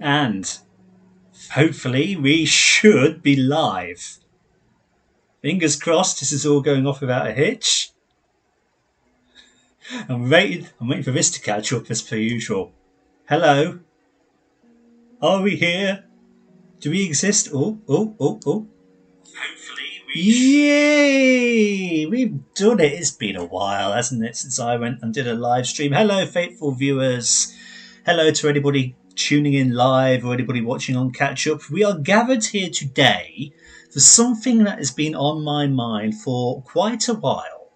And hopefully we should be live. Fingers crossed this is all going off without a hitch. I'm waiting for this to catch up as per usual. Hello? Are we here? Do we exist? Oh. Hopefully Yay! We've done it. It's been a while, hasn't it, since I went and did a live stream. Hello, faithful viewers. Hello to anybody tuning in live or anybody watching on catch up. We are gathered here today for something that has been on my mind for quite a while,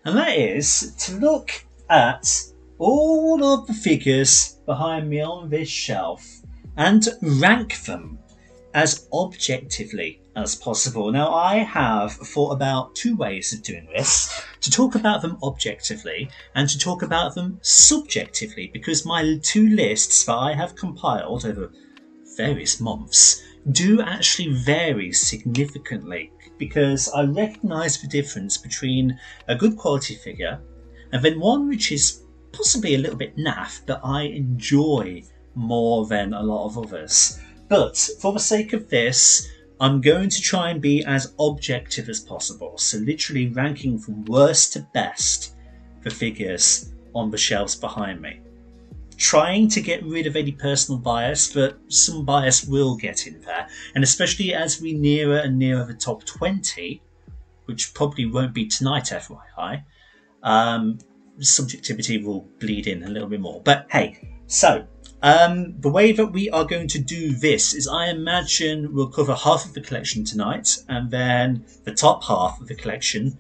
and that is to look at all of the figures behind me on this shelf and rank them as objectively as possible. Now, I have thought about two ways of doing this: to talk about them objectively and to talk about them subjectively, because my two lists that I have compiled over various months do actually vary significantly, because I recognise the difference between a good quality figure and then one which is possibly a little bit naff but I enjoy more than a lot of others. But for the sake of this, I'm going to try and be as objective as possible. So literally ranking from worst to best the figures on the shelves behind me. Trying to get rid of any personal bias, but some bias will get in there. And especially as we nearer and nearer the top 20, which probably won't be tonight, FYI, subjectivity will bleed in a little bit more. But hey, so the way that we are going to do this is, I imagine we'll cover half of the collection tonight, and then the top half of the collection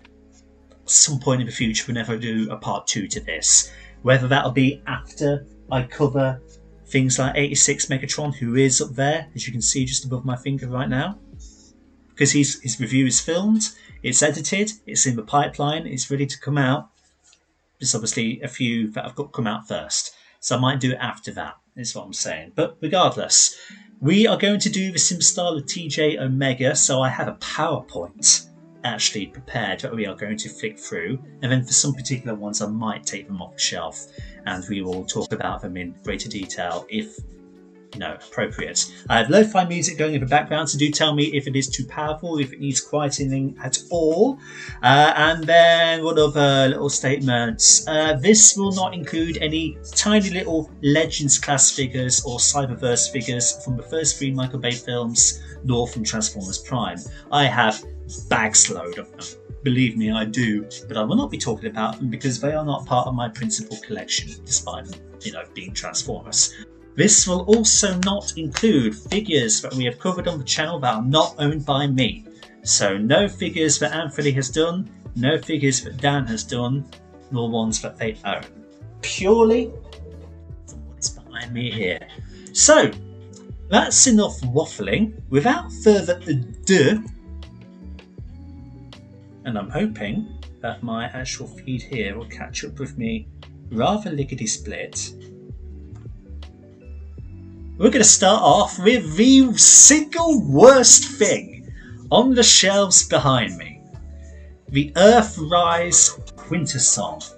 at some point in the future whenever I do a part 2 to this. Whether that'll be after I cover things like 86 Megatron, who is up there, as you can see just above my finger right now, because his review is filmed, it's edited, it's in the pipeline, it's ready to come out. There's obviously a few that have got to come out first, so I might do it after that, is what I'm saying. But regardless, we are going to do the sim style of TJ Omega, so I have a PowerPoint actually prepared that we are going to flick through, and then for some particular ones I might take them off the shelf and we will talk about them in greater detail if appropriate. I have lo-fi music going in the background, so do tell me if it is too powerful, if it needs quietening at all. And then what other little statements? This will not include any tiny little Legends class figures or Cyberverse figures from the first 3 Michael Bay films, nor from Transformers Prime. I have bags load of them. Believe me, I do, but I will not be talking about them because they are not part of my principal collection, despite being Transformers. This will also not include figures that we have covered on the channel that are not owned by me. So no figures that Anthony has done, no figures that Dan has done, nor ones that they own. Purely from what's behind me here. So that's enough waffling. Without further ado, and I'm hoping that my actual feed here will catch up with me rather lickety-split. We're going to start off with the single worst thing on the shelves behind me. The Earthrise Quintesson.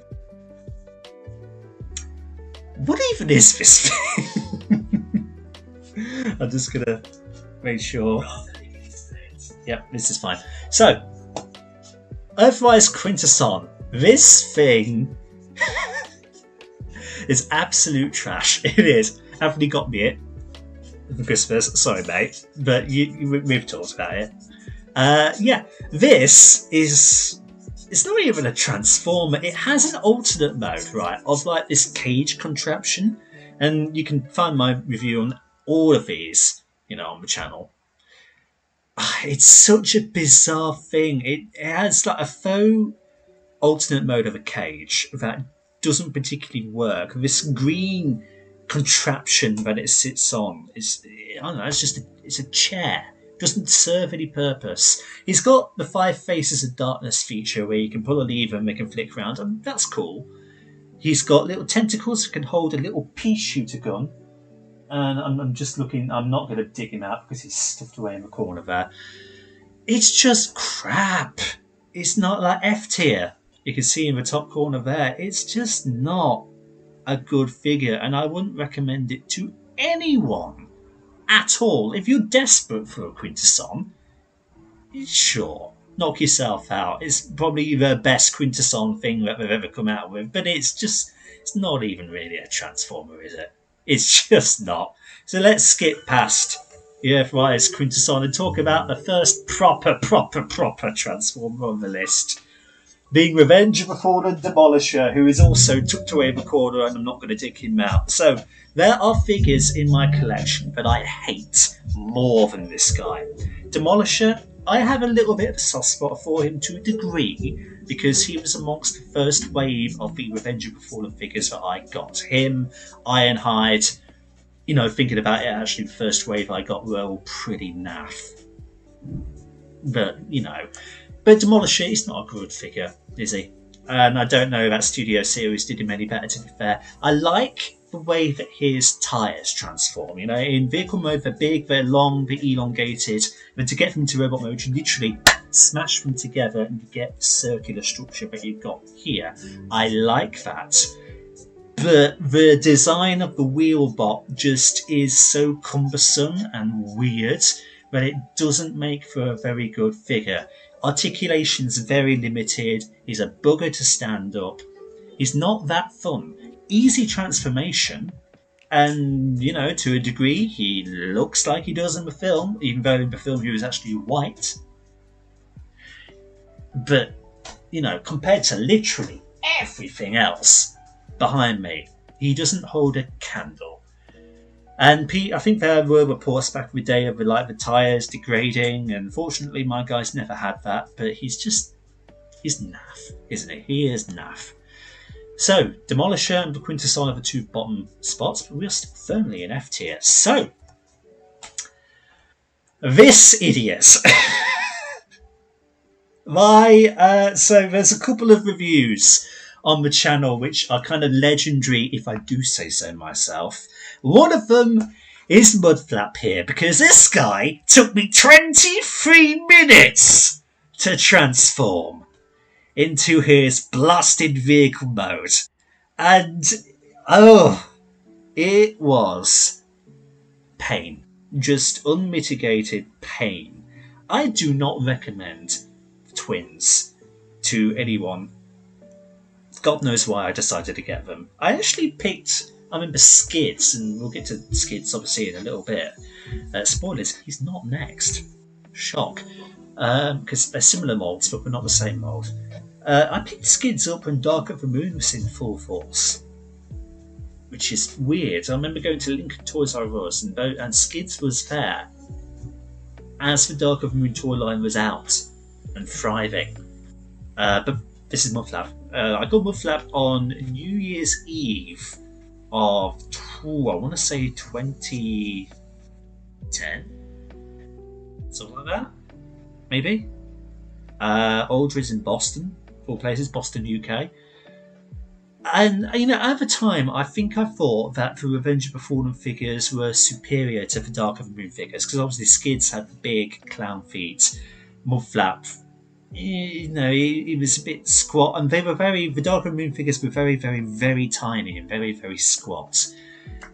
What even is this thing? I'm just going to make sure. Yep, this is fine. So, Earthrise Quintesson. This thing is absolute trash. It is. Anthony got me it for Christmas. Sorry, mate, but we've talked about it. Yeah, this is. It's not even a transformer. It has an alternate mode, right, of like this cage contraption, and you can find my review on all of these, on the channel. It's such a bizarre thing. It has like a faux alternate mode of a cage that doesn't particularly work. This green contraption that it sits on is, I don't know, it's a chair. It doesn't serve any purpose. He's got the 5 Faces of Darkness feature where you can pull a lever and make him flick around, and that's cool. He's got little tentacles that can hold a little pea shooter gun. And I'm just looking, I'm not going to dig him out because he's stuffed away in the corner there. It's just crap. It's not like F tier. You can see in the top corner there. It's just not a good figure, and I wouldn't recommend it to anyone. at all. If you're desperate for a Quintesson, sure, knock yourself out. It's probably the best Quintesson thing that they've ever come out with, but it's not even really a Transformer, is it? It's just not. So let's skip past the Earthrise Quintesson and talk about the first proper Transformer on the list, being Revenge of the Fallen Demolisher, who is also tucked away in the corner, and I'm not going to dig him out. So there are figures in my collection that I hate more than this guy. Demolisher, I have a little bit of a soft spot for him to a degree, because he was amongst the first wave of the Revenge of the Fallen figures that I got. Him, Ironhide, thinking about it, actually the first wave I got were all pretty naff. But, but Demolisher is not a good figure, is he? And I don't know that Studio Series did him any better, to be fair. I like the way that his tyres transform. In vehicle mode, they're big, they're long, they're elongated. But to get them to robot mode, you literally smash them together and you get the circular structure that you've got here. I like that. But the design of the Wheelbot just is so cumbersome and weird that it doesn't make for a very good figure. Articulation's very limited. He's a bugger to stand up. He's not that fun. Easy transformation, and to a degree he looks like he does in the film, even though in the film he was actually white. But compared to literally everything else behind me, he doesn't hold a candle. And I think there were reports back in the day of the tyres degrading, and fortunately my guy's never had that, but he's naff, isn't he? He is naff. So, Demolisher and the Quintesson are the two bottom spots, but we're still firmly in F tier. So, this idiot. So there's a couple of reviews on the channel which are kind of legendary, if I do say so myself. One of them is Mudflap here, because this guy took me 23 minutes to transform into his blasted vehicle mode. And, it was pain. Just unmitigated pain. I do not recommend twins to anyone. God knows why I decided to get them. I actually picked, Skids, and we'll get to Skids obviously in a little bit. Spoilers, he's not next. Shock. Because they're similar molds, but we're not the same mold. I picked Skids up when Dark of the Moon was in full force, which is weird. I remember going to Lincoln Toys R Us and Skids was there as the Dark of the Moon toy line was out and thriving. But this is Mudflap. I got Mudflap on New Year's Eve of, I want to say 2010? Something like that? Maybe? Aldridge in Boston. All places, Boston, UK. And, at the time, I think I thought that the Revenge of the Fallen figures were superior to the Dark of the Moon figures, because obviously Skids had the big clown feet. Mudflap, he was a bit squat, and the Dark of the Moon figures were very, very, very tiny and very, very squat.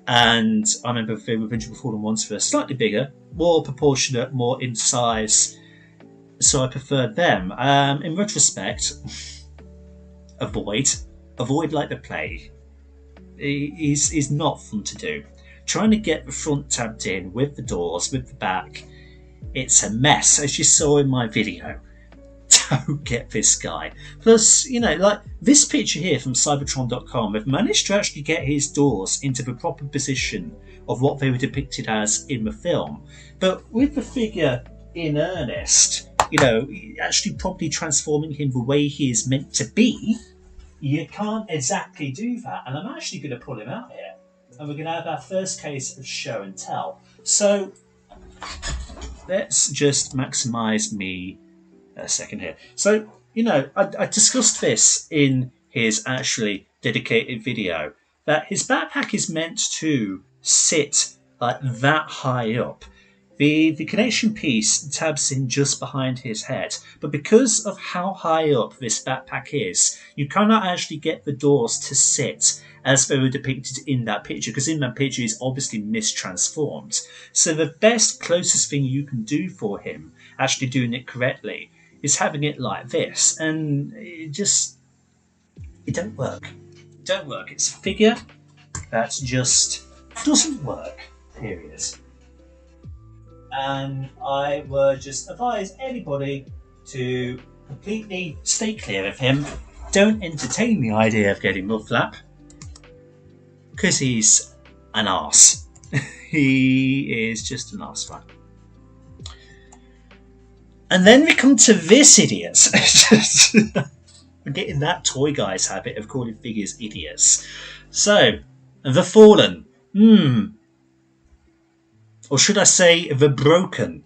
And I remember the Revenge of the Fallen ones were slightly bigger, more proportionate, more in size, so I preferred them. In retrospect, Avoid like the plague. Is not fun to do. Trying to get the front tabbed in with the doors, with the back, it's a mess, as you saw in my video. Don't get this guy. Plus, like this picture here from Cybertron.com, they've managed to actually get his doors into the proper position of what they were depicted as in the film. But with the figure in earnest, actually properly transforming him the way he is meant to be, you can't exactly do that. And I'm actually going to pull him out here, and we're going to have our first case of show and tell. So let's just maximize me a second here. So, I discussed this in his actually dedicated video, that his backpack is meant to sit like that high up. The connection piece tabs in just behind his head, but because of how high up this backpack is, you cannot actually get the doors to sit as they were depicted in that picture, because in that picture he's obviously mistransformed. So the best, closest thing you can do for him, actually doing it correctly, is having it like this, and it don't work. It don't work. It's a figure that just doesn't work, period. And I would just advise anybody to completely stay clear of him. Don't entertain the idea of getting Mudflap, because he's an arse. He is just an arse fan. And then we come to this idiot. I'm getting that toy guy's habit of calling figures idiots. So, the Fallen. Or should I say the Broken?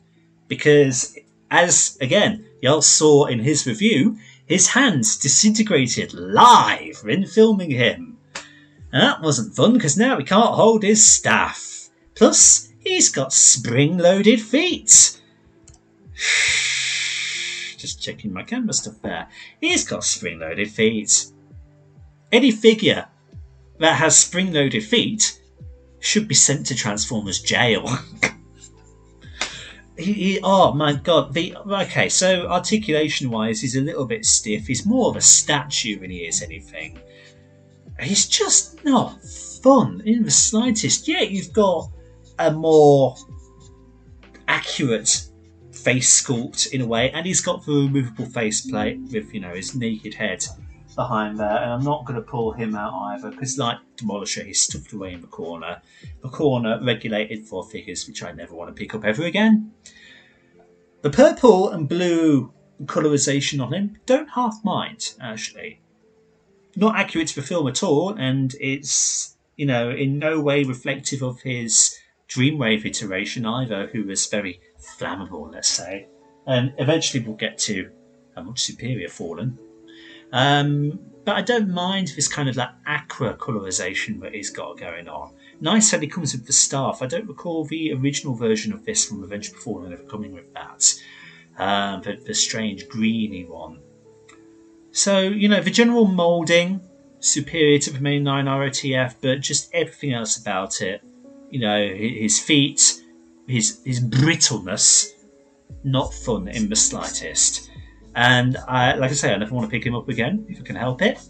Because, as, again, y'all saw in his review, his hands disintegrated live when filming him. And that wasn't fun, because now he can't hold his staff. Plus, he's got spring-loaded feet. Just checking my camera stuff there. He's got spring-loaded feet. Any figure that has spring-loaded feet should be sent to Transformers jail. Oh my god. Okay, so articulation-wise, he's a little bit stiff. He's more of a statue than he is anything. He's just not fun in the slightest. Yeah, you've got a more accurate face sculpt in a way, and he's got the removable faceplate with, his naked head behind there. And I'm not going to pull him out either, because like Demolisher, he's stuffed away in the corner. The corner regulated for figures which I never want to pick up ever again. The purple and blue colorization on him, don't half mind, actually. Not accurate to the film at all, and it's, in no way reflective of his Dreamwave iteration either, who was very flammable, let's say. And eventually we'll get to a much superior Fallen. But I don't mind this kind of like aqua colorization that he's got going on. Nice that he comes with the staff. I don't recall the original version of this from Revenge of the Fallen ever coming with that. The strange greeny one. So, the general moulding, superior to the main 9 ROTF, but just everything else about it. His feet, his brittleness, not fun in the slightest. And like I say, I never want to pick him up again if I can help it.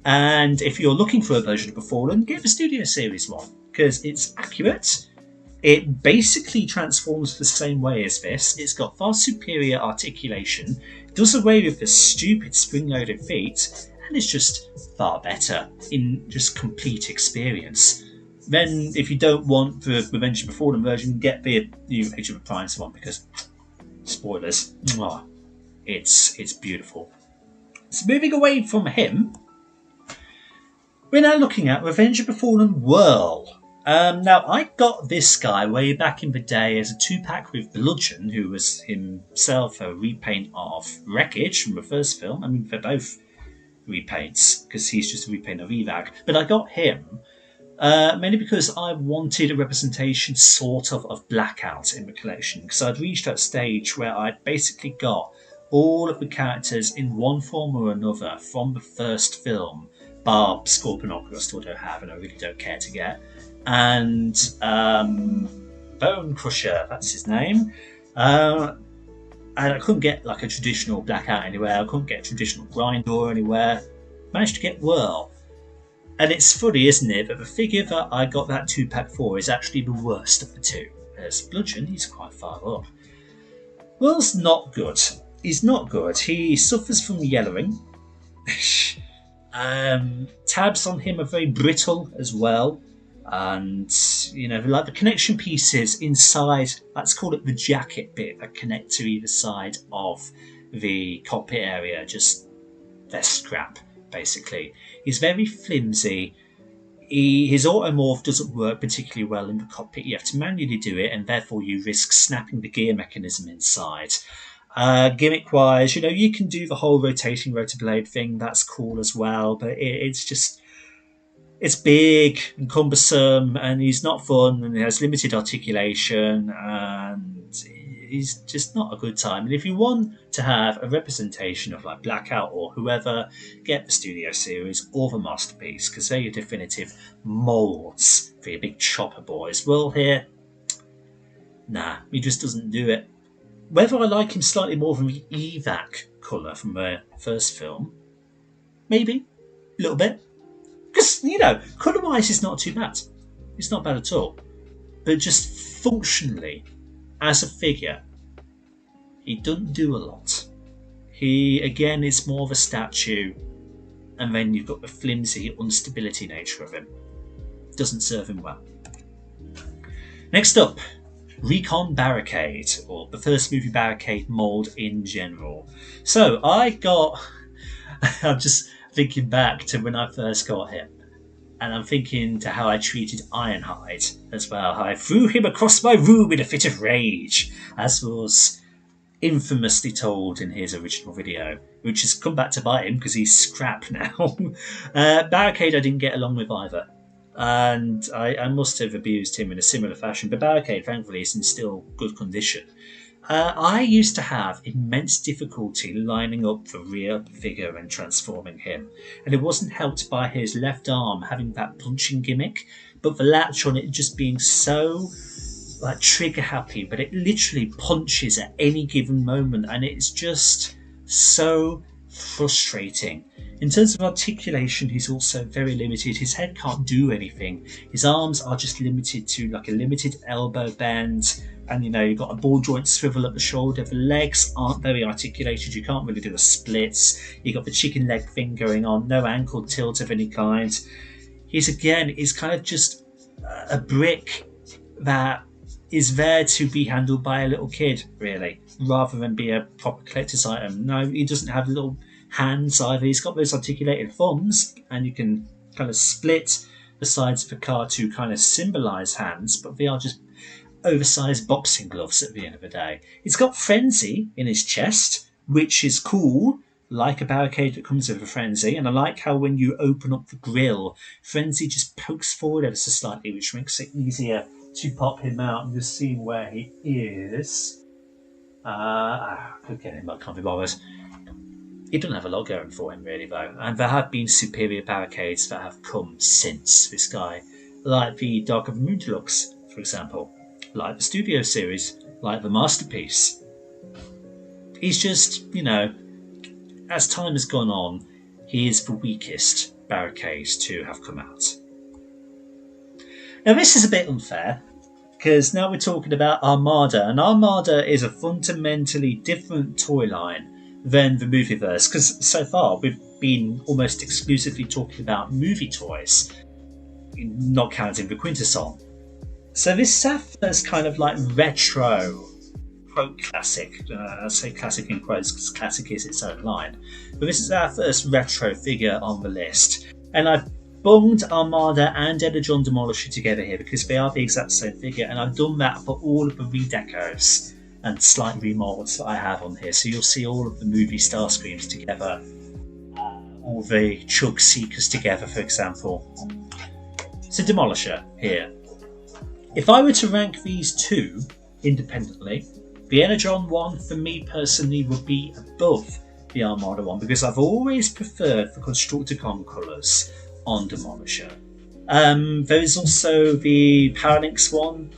And if you're looking for a version of the Fallen, get the Studio Series one, because it's accurate. It basically transforms the same way as this. It's got far superior articulation, does away with the stupid spring-loaded feet, and it's just far better in just complete experience. Then, if you don't want the Revenge of the Fallen version, get the new Age of Appliance one, because, spoilers, it's beautiful. So moving away from him, we're now looking at Revenge of the Fallen Whirl. Now, I got this guy way back in the day as a 2-pack with Bludgeon, who was himself a repaint of Wreckage from the first film. I mean, they're both repaints, because he's just a repaint of Evag. But I got him mainly because I wanted a representation, sort of Blackout in the collection, because I'd reached that stage where I'd basically got all of the characters in one form or another from the first film, bar Scorponok, I still don't have and I really don't care to get, and Bone Crusher, that's his name. And I couldn't get like a traditional Blackout anywhere, I couldn't get a traditional Grindor anywhere. Managed to get Whirl. And it's funny, isn't it, that the figure that I got that 2-pack for is actually the worst of the two. There's Bludgeon, he's quite far up. Whirl's not good. He's not good. He suffers from yellowing. Tabs on him are very brittle as well. And, like the connection pieces inside, let's call it the jacket bit that connect to either side of the cockpit area, they're scrap, basically. He's very flimsy. His automorph doesn't work particularly well in the cockpit. You have to manually do it, and therefore you risk snapping the gear mechanism inside. Gimmick-wise, you can do the whole rotating rotor blade thing. That's cool as well, but it's just it's big and cumbersome, and he's not fun, and he has limited articulation, and he's just not a good time. And if you want to have a representation of like Blackout or whoever, get the Studio Series or the Masterpiece, because they're your definitive moulds for your big chopper boys. Well, here, nah, he just doesn't do it. Whether I like him slightly more than the Evac colour from the first film, maybe a little bit. Because, colour-wise, it's not too bad. It's not bad at all. But just functionally, as a figure, he doesn't do a lot. He, again, is more of a statue, and then you've got the flimsy instability nature of him. Doesn't serve him well. Next up, Recon Barricade, or the first movie Barricade mould in general. So, I'm just thinking back to when I first got him, and I'm thinking to how I treated Ironhide as well. I threw him across my room in a fit of rage, as was infamously told in his original video, which has come back to bite him because he's scrap now. Barricade I didn't get along with either, and I must have abused him in a similar fashion, but Barricade thankfully is in still good condition. I used to have immense difficulty lining up the rear figure and transforming him, and it wasn't helped by his left arm having that punching gimmick, but the latch on it just being so like trigger happy, but it literally punches at any given moment, and it's just so frustrating. In terms of articulation, he's also very limited. His head can't do anything. His arms are just limited to like a limited elbow bend, and you've got a ball joint swivel at the shoulder. The legs aren't very articulated. You can't really do the splits. You've got the chicken leg thing going on. No ankle tilt of any kind. He's kind of just a brick that is there to be handled by a little kid, really, rather than be a proper collector's item. No, he doesn't have little hands either. He's got those articulated thumbs, and you can kind of split the sides of the car to kind of symbolise hands, but they are just oversized boxing gloves at the end of the day. He's got Frenzy in his chest, which is cool, like a Barricade that comes with a Frenzy, and I like how when you open up the grille, Frenzy just pokes forward ever so slightly, which makes it easier to pop him out. I'm just seeing where he is. I could get him, but I can't be bothered. He doesn't have a lot going for him, really, though. And there have been superior Barricades that have come since this guy, like the Dark of the Moon Deluxe, for example, like the Studio Series, like the Masterpiece. He's just, as time has gone on, he is the weakest Barricade to have come out. Now, this is a bit unfair, because now we're talking about Armada, and Armada is a fundamentally different toy line than the Movieverse, because so far we've been almost exclusively talking about movie toys, not counting the Quintesson. So this is our first kind of like retro quote classic. I say classic in quotes because classic is its own line, but this is our first retro figure on the list, and I've bunged Armada and Energon Demolisher together here because they are the exact same figure, and I've done that for all of the redecos and slight remolds that I have on here. So you'll see all of the movie Starscreams together, all the Chug Seekers together, for example. So Demolisher here. If I were to rank these two independently, the Energon one for me personally would be above the Armada one, because I've always preferred the Constructicon colours on Demolisher. There is also the Parallax one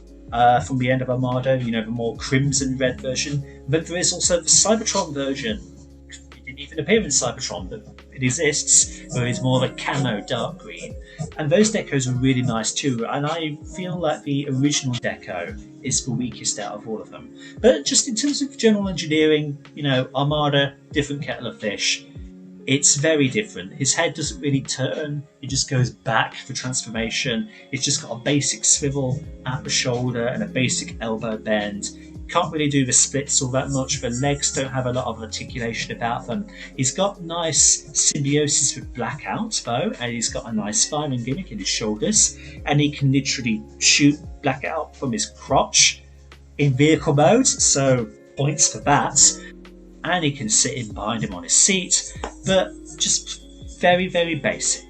from the end of Armada, the more crimson red version, but there is also the Cybertron version. It didn't even appear in Cybertron, but it exists, where it's more of a camo dark green, and those decos are really nice too, and I feel like the original deco is the weakest out of all of them. But just in terms of general engineering, Armada, different kettle of fish. It's very different. His head doesn't really turn, it just goes back for transformation. It's just got a basic swivel at the shoulder and a basic elbow bend. Can't really do the splits all that much. The legs don't have a lot of articulation about them. He's got nice symbiosis with Blackout though, and he's got a nice firing gimmick in his shoulders, and he can literally shoot Blackout from his crotch in vehicle mode, so points for that. And he can sit in behind him on his seat, but just very, very basic.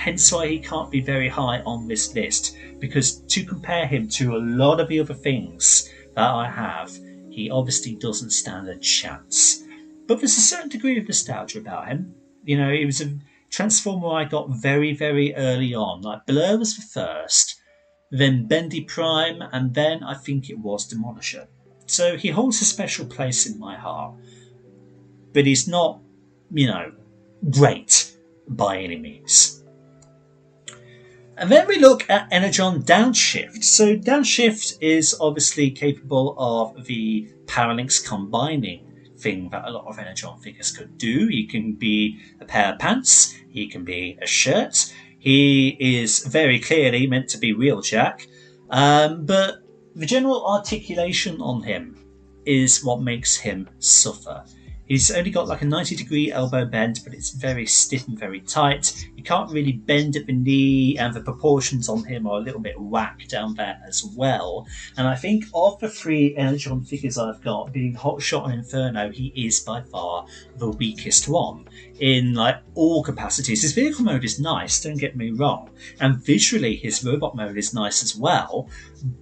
hence why he can't be very high on this list, because to compare him to a lot of the other things that I have, he obviously doesn't stand a chance. But there's a certain degree of nostalgia about him. You know, it was a Transformer I got very, very early on. Like Blur was the first, then Bendy Prime, and then I think it was Demolisher. So he holds a special place in my heart. But he's not, you know, great by any means. And then we look at Energon Downshift. So Downshift is obviously capable of the Parallax combining thing that a lot of Energon figures could do. He can be a pair of pants, he can be a shirt, he is very clearly meant to be Wheeljack, but the general articulation on him is what makes him suffer. He's only got like a 90-degree elbow bend, but it's very stiff and very tight. You can't really bend at the knee, and the proportions on him are a little bit whack down there as well. And I think of the 3 Energon figures I've got, being Hotshot and Inferno, he is by far the weakest one in like all capacities. His vehicle mode is nice, don't get me wrong, and visually his robot mode is nice as well,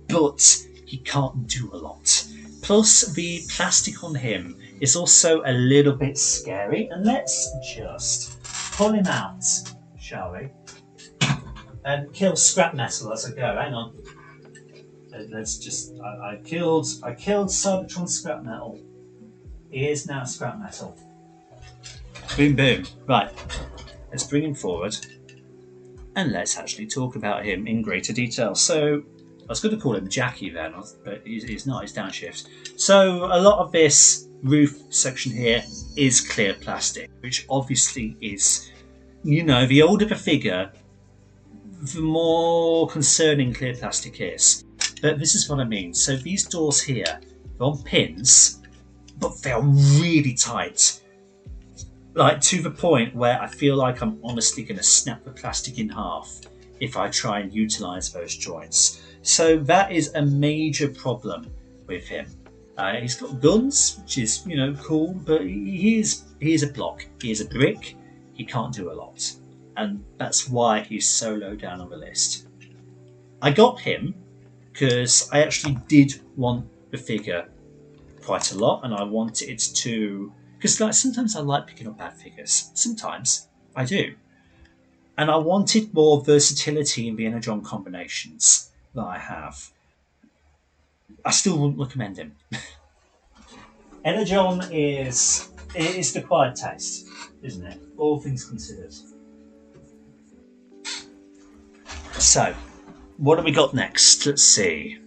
but he can't do a lot. Plus, the plastic on him is also a little bit scary. And let's just pull him out, shall we? And kill scrap metal as I go. Hang on. Let's just. I killed Cybertron scrap metal. He is now scrap metal. Boom, boom. Right. Let's bring him forward. And let's actually talk about him in greater detail. So, I was going to call him Jackie then, but he's not, he's Downshift. So a lot of this roof section here is clear plastic, which obviously is, you know, the older the figure, the more concerning clear plastic is. But this is what I mean. So these doors here, they're on pins, but they're really tight. Like to the point where I feel like I'm honestly going to snap the plastic in half if I try and utilise those joints. So that is a major problem with him. He's got guns, which is, you know, cool, but he is a block. He is a brick. He can't do a lot. And that's why he's so low down on the list. I got him because I actually did want the figure quite a lot, and I wanted it to... Because like, sometimes I like picking up bad figures. Sometimes I do. And I wanted more versatility in the Energon combinations that I have. I still wouldn't recommend him. Energon is the quiet taste, isn't it? All things considered. So, what have we got next? Let's see.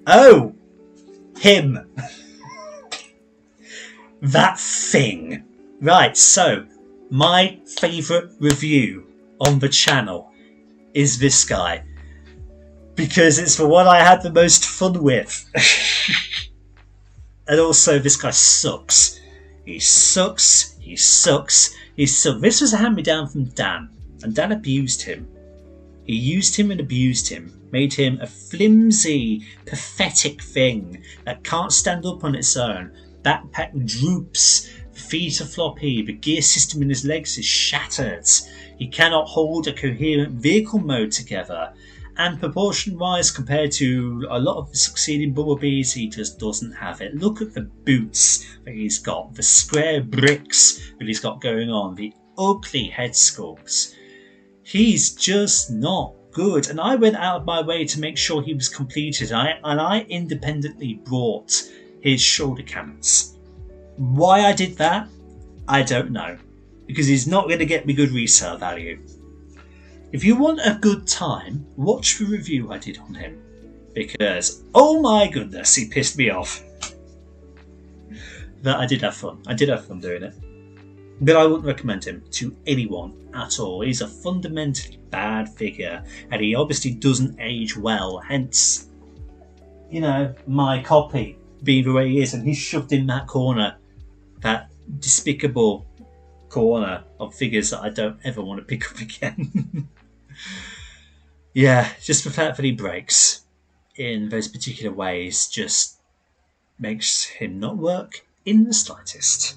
Oh! Him! That thing! Right, so, my favourite review on the channel is this guy, because it's the one I had the most fun with. And also this guy sucks. He sucks. This was a hand-me-down from Dan, and Dan abused him. He used him and abused him, made him a flimsy, pathetic thing that can't stand up on its own. Backpack droops, feet are floppy, the gear system in his legs is shattered. He cannot hold a coherent vehicle mode together, and proportion-wise compared to a lot of the succeeding Bumblebees, he just doesn't have it. Look at the boots that he's got, the square bricks that he's got going on, the ugly head sculpts. He's just not good, and I went out of my way to make sure he was completed, and I independently bought his shoulder cannons. Why I did that, I don't know, because he's not going to get me good resale value. If you want a good time, watch the review I did on him, because oh my goodness, he pissed me off. But I did have fun. I did have fun doing it. But I wouldn't recommend him to anyone at all. He's a fundamentally bad figure, and he obviously doesn't age well, hence, you know, my copy being the way he is, and he's shoved in that corner, that despicable corner of figures that I don't ever want to pick up again. Yeah, just the fact that he breaks in those particular ways just makes him not work in the slightest.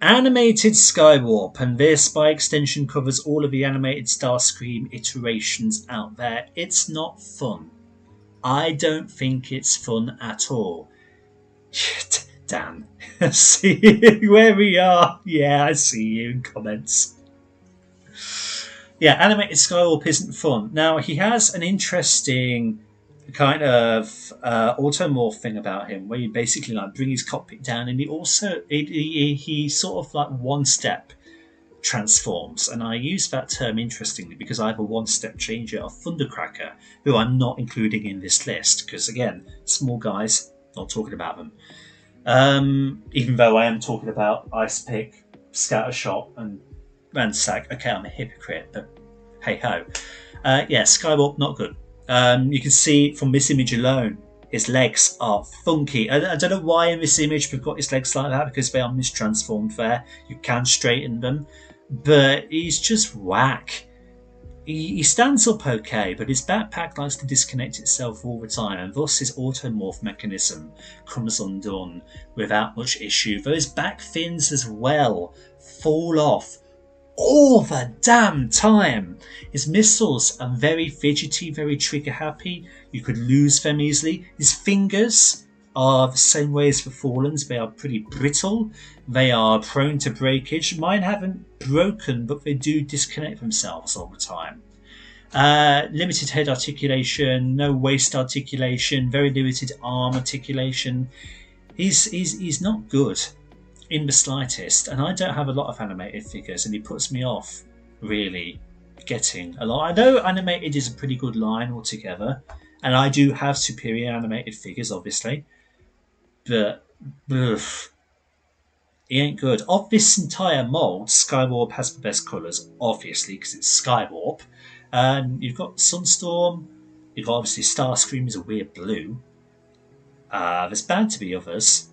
Animated Skywarp, and this by extension covers all of the animated Starscream iterations out there. It's not fun. I don't think it's fun at all. Damn. See where we are. Yeah, I see you in comments. Yeah, animated Skywarp isn't fun. Now, he has an interesting kind of automorph thing about him, where you basically like bring his cockpit down, and he sort of like one step transforms. And I use that term interestingly because I have a one step changer of Thundercracker, who I'm not including in this list because again, small guys, not talking about them. Even though I am talking about Ice Pick, Scattershot, and Ransack. Okay, I'm a hypocrite, but hey ho. Yeah, Skywarp, not good. You can see from this image alone, his legs are funky. I don't know why in this image we've got his legs like that, because they are mistransformed there. You can straighten them, but he's just whack. He stands up okay, but his backpack likes to disconnect itself all the time, and thus his automorph mechanism comes undone without much issue. Those back fins as well fall off all the damn time. His missiles are very fidgety, very trigger happy. You could lose them easily. His fingers are the same way as the Fallen's. They are pretty brittle. They are prone to breakage. Mine haven't broken, but they do disconnect themselves all the time. Limited head articulation, no waist articulation, very limited arm articulation. He's not good in the slightest, and I don't have a lot of animated figures, and he puts me off really getting a lot. I know animated is a pretty good line altogether, and I do have superior animated figures, obviously, but he ain't good. Of this entire mould, Skywarp has the best colours, obviously, because it's Skywarp. You've got Sunstorm, you've got obviously Starscream is a weird blue. There's bound to be others.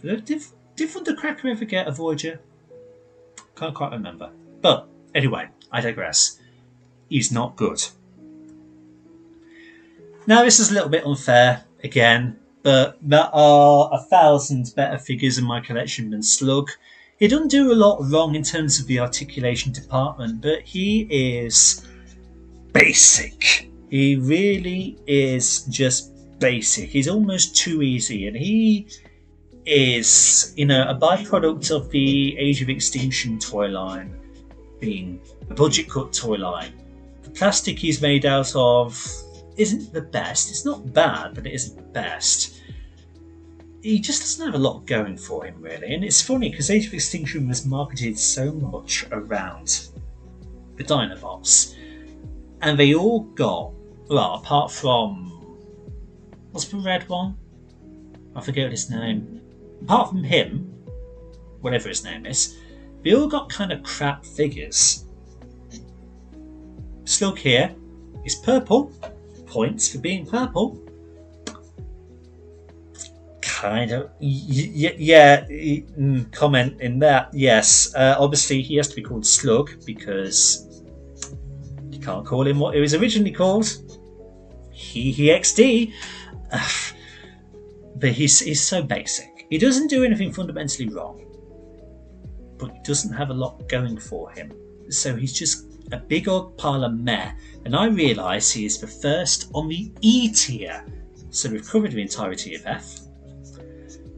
Did Thundercracker ever get a Voyager? Can't quite remember. But anyway, I digress. He's not good. Now this is a little bit unfair again, but there are 1,000 better figures in my collection than Slug. He doesn't do a lot wrong in terms of the articulation department, but he is basic. He really is just basic. He's almost too easy, and he is, a byproduct of the Age of Extinction toy line being a budget cut toy line. The plastic he's made out of isn't the best. It's not bad, but it isn't the best. He just doesn't have a lot going for him, really. And it's funny because Age of Extinction was marketed so much around the Dinobots, and they all got, well, apart from, what's the red one? I forget his name. Apart from him, whatever his name is, they all got kind of crap figures. Slug here is purple. Points for being purple. Kind of, comment in that. Yes, obviously he has to be called Slug because you can't call him what he was originally called. He XD. But he's so basic. He doesn't do anything fundamentally wrong, but he doesn't have a lot going for him. So he's just a big old pile of meh. And I realise he is the first on the E tier. So we've covered the entirety of F.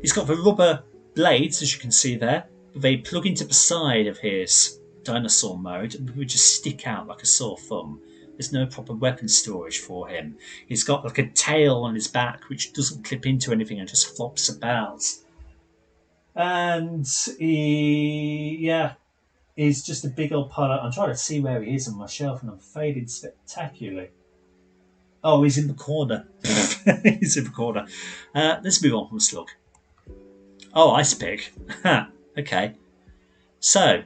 He's got the rubber blades, as you can see there. They plug into the side of his dinosaur mode and would just stick out like a sore thumb. There's no proper weapon storage for him. He's got like a tail on his back which doesn't clip into anything and just flops about. And he's just a big old pile. I'm trying to see where he is on my shelf and I'm faded spectacularly. Oh, he's in the corner. He's in the corner. Let's move on from Slug. Oh, Ice Pick. Okay. So,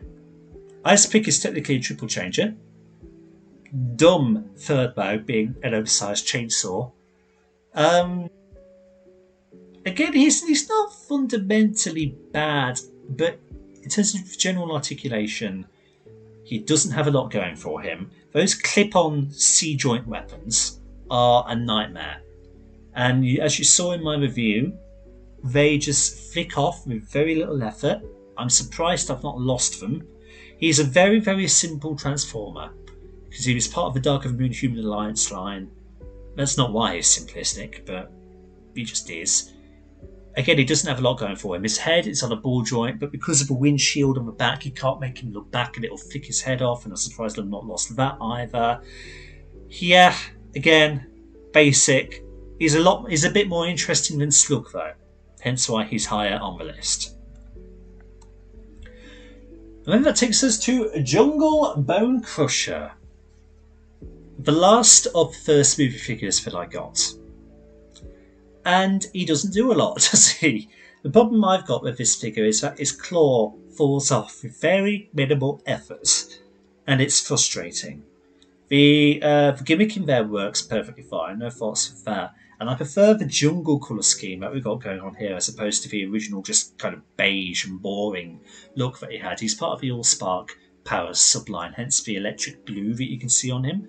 Ice Pick is technically a triple changer. Dumb third mode being an oversized chainsaw. Again, he's not fundamentally bad, but in terms of general articulation, he doesn't have a lot going for him. Those clip-on C-joint weapons are a nightmare. And as you saw in my review, they just flick off with very little effort. I'm surprised I've not lost them. He's a very, very simple Transformer, because he was part of the Dark of the Moon Human Alliance line. That's not why he's simplistic, but he just is. Again, he doesn't have a lot going for him. His head is on a ball joint, but because of a windshield on the back, you can't make him look back and it'll flick his head off, and I'm surprised I've not lost that either. Yeah, again, basic. He's a bit more interesting than Slug though, hence why he's higher on the list. And then that takes us to Jungle Bone Crusher. The last of the first movie figures that I got. And he doesn't do a lot, does he? The problem I've got with this figure is that his claw falls off with very minimal effort. And it's frustrating. The gimmick in there works perfectly fine, no faults with that. And I prefer the jungle colour scheme that we've got going on here as opposed to the original just kind of beige and boring look that he had. He's part of the Allspark Powers subline, hence the electric blue that you can see on him.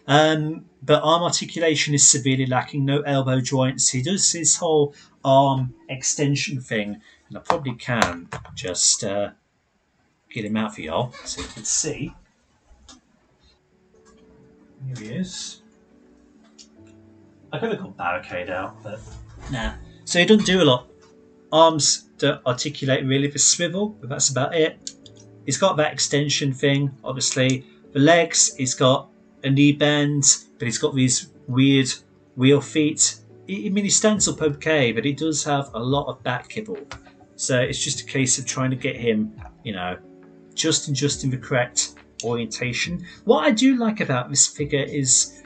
But arm articulation is severely lacking, no elbow joints. He does his whole arm extension thing, and I probably can just get him out for y'all so you can see. Here he is. I could have got Barricade out, but nah. So he doesn't do a lot. Arms don't articulate really, the swivel, but that's about it. He's got that extension thing, obviously. The legs, he's got a knee bend, but he's got these weird wheel feet. I mean, he stands up okay, but he does have a lot of back kibble. So it's just a case of trying to get him, you know, just in the correct orientation. What I do like about this figure is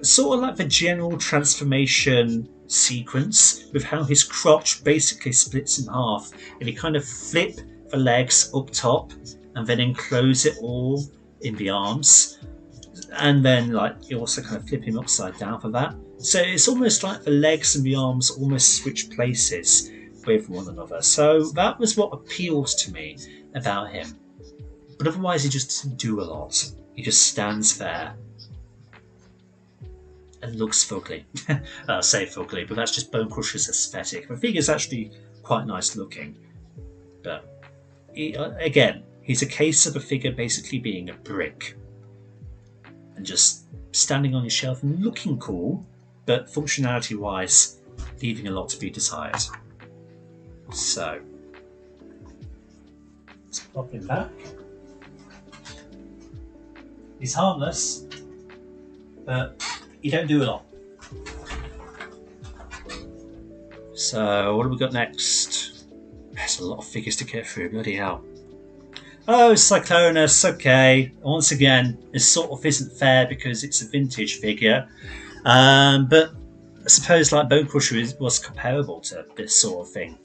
sort of like the general transformation sequence with how his crotch basically splits in half and he kind of flip the legs up top and then enclose it all in the arms, and then like you also kind of flip him upside down for that. So it's almost like the legs and the arms almost switch places with one another. So that was what appeals to me about him. But otherwise he just doesn't do a lot. He just stands there and looks fugly. I say fugly, but that's just Bone Crusher's aesthetic. The figure's actually quite nice looking. But again, he's a case of a figure basically being a brick. And just standing on your shelf and looking cool, but functionality wise, leaving a lot to be desired. So, let's pop him back. He's harmless, but you don't do a lot. So, what have we got next? There's a lot of figures to get through, bloody hell. Oh, Cyclonus, okay. Once again, this sort of isn't fair because it's a vintage figure. But I suppose like Bone Crusher was comparable to this sort of thing.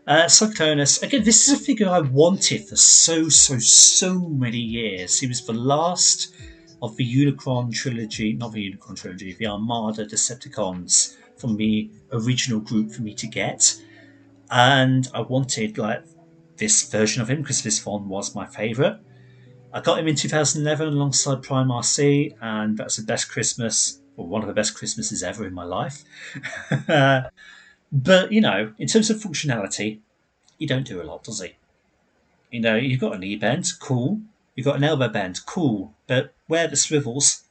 Cyclonus, again, this is a figure I wanted for so many years. He was the last of the Unicron trilogy, not the Unicron trilogy, the Armada Decepticons from the original group for me to get. And I wanted like this version of him because this one was my favourite. I got him in 2011 alongside Prime RC, and that's the best Christmas, or one of the best Christmases ever in my life. But, you know, in terms of functionality, he don't do a lot, does he? You know, you've got a knee bend, cool. You've got an elbow bend, cool. But where the swivels,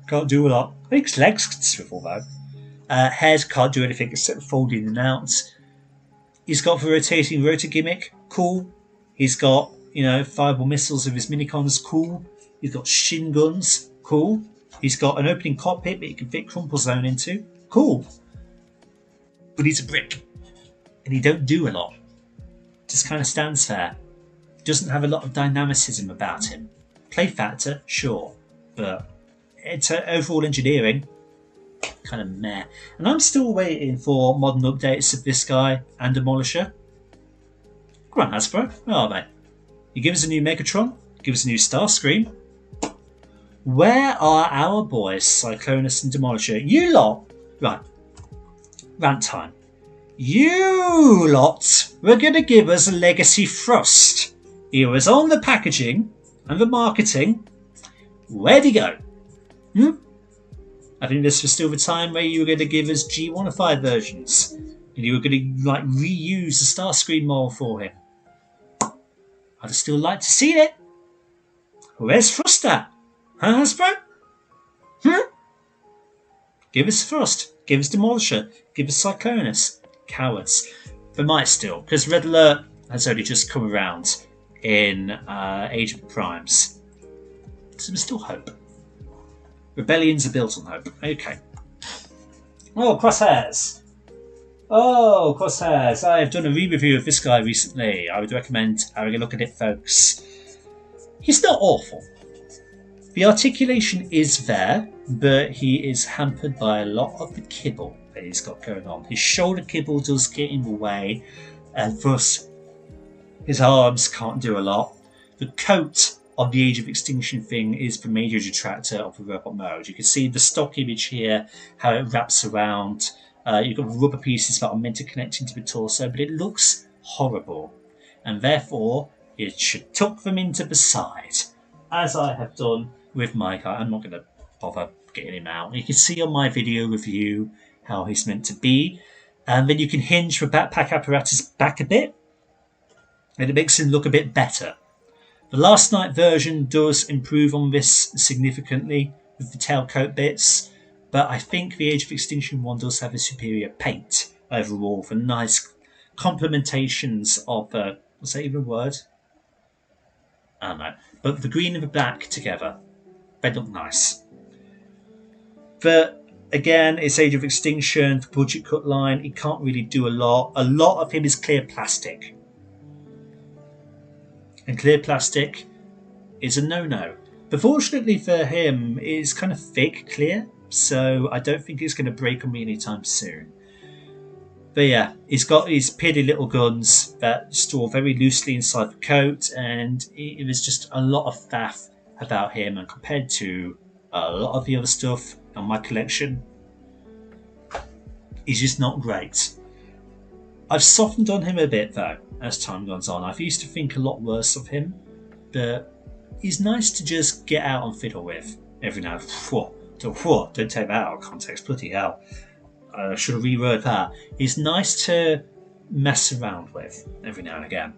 can't do a lot. I think his legs can swivel, though. Head can't do anything except fold in and out. He's got the rotating rotor gimmick, cool. He's got, you know, fireball missiles with his minicons, cool. He's got shin guns, cool. He's got an opening cockpit that you can fit Crumple Zone into, cool. But he's a brick, and he don't do a lot. Just kind of stands there. Doesn't have a lot of dynamicism about him. Play factor, sure, but it's overall engineering, kind of meh. And I'm still waiting for modern updates of this guy and Demolisher. Come on, Hasbro, where are they? You give us a new Megatron, give us a new Starscream. Where are our boys, Cyclonus and Demolisher? You lot, right. Rant time. You lot were going to give us a Legacy Frost. He was on the packaging and the marketing. Where'd he go? I think this was still the time where you were going to give us G1ified versions. And you were going to like reuse the Starscream mold for him. I'd still like to see it. Where's Thrust at? Huh, Hasbro? Give us Thrust. Give us Demolisher. Give us Cyclonus. Cowards. But might still, because Red Alert has only just come around in Age of Primes. So there's still hope. Rebellions are built on hope. Okay. Oh, Crosshairs. Oh, Crosshairs. I've done a re-review of this guy recently. I would recommend having a look at it, folks. He's not awful. The articulation is there, but he is hampered by a lot of the kibble that he's got going on. His shoulder kibble does get in the way, and thus his arms can't do a lot. The coat of the Age of Extinction thing is the major detractor of the robot mode. You can see the stock image here, how it wraps around. You've got rubber pieces that are meant to connect into the torso, but it looks horrible. And therefore, you should tuck them into the side, as I have done with my guy. I'm not going to bother getting him out. You can see on my video review how he's meant to be. And then you can hinge the backpack apparatus back a bit, and it makes him look a bit better. The Last Night version does improve on this significantly with the tailcoat bits, but I think the Age of Extinction one does have a superior paint overall, for nice complementations of the, was that even a word? I don't know. But the green and the black together, they look nice. But again, it's Age of Extinction, the budget cut line, he can't really do a lot. A lot of him is clear plastic. And clear plastic is a no-no. But fortunately for him, it's kind of fake clear, so I don't think it's going to break on me anytime soon. But yeah, he's got his pitty little guns that store very loosely inside the coat, and it was just a lot of faff about him, and compared to a lot of the other stuff on my collection, he's just not great. I've softened on him a bit though as time goes on. I used to think a lot worse of him, but he's nice to just get out and fiddle with every now and then. Don't take that out of context, bloody hell. I should have reworded that. He's nice to mess around with every now and again.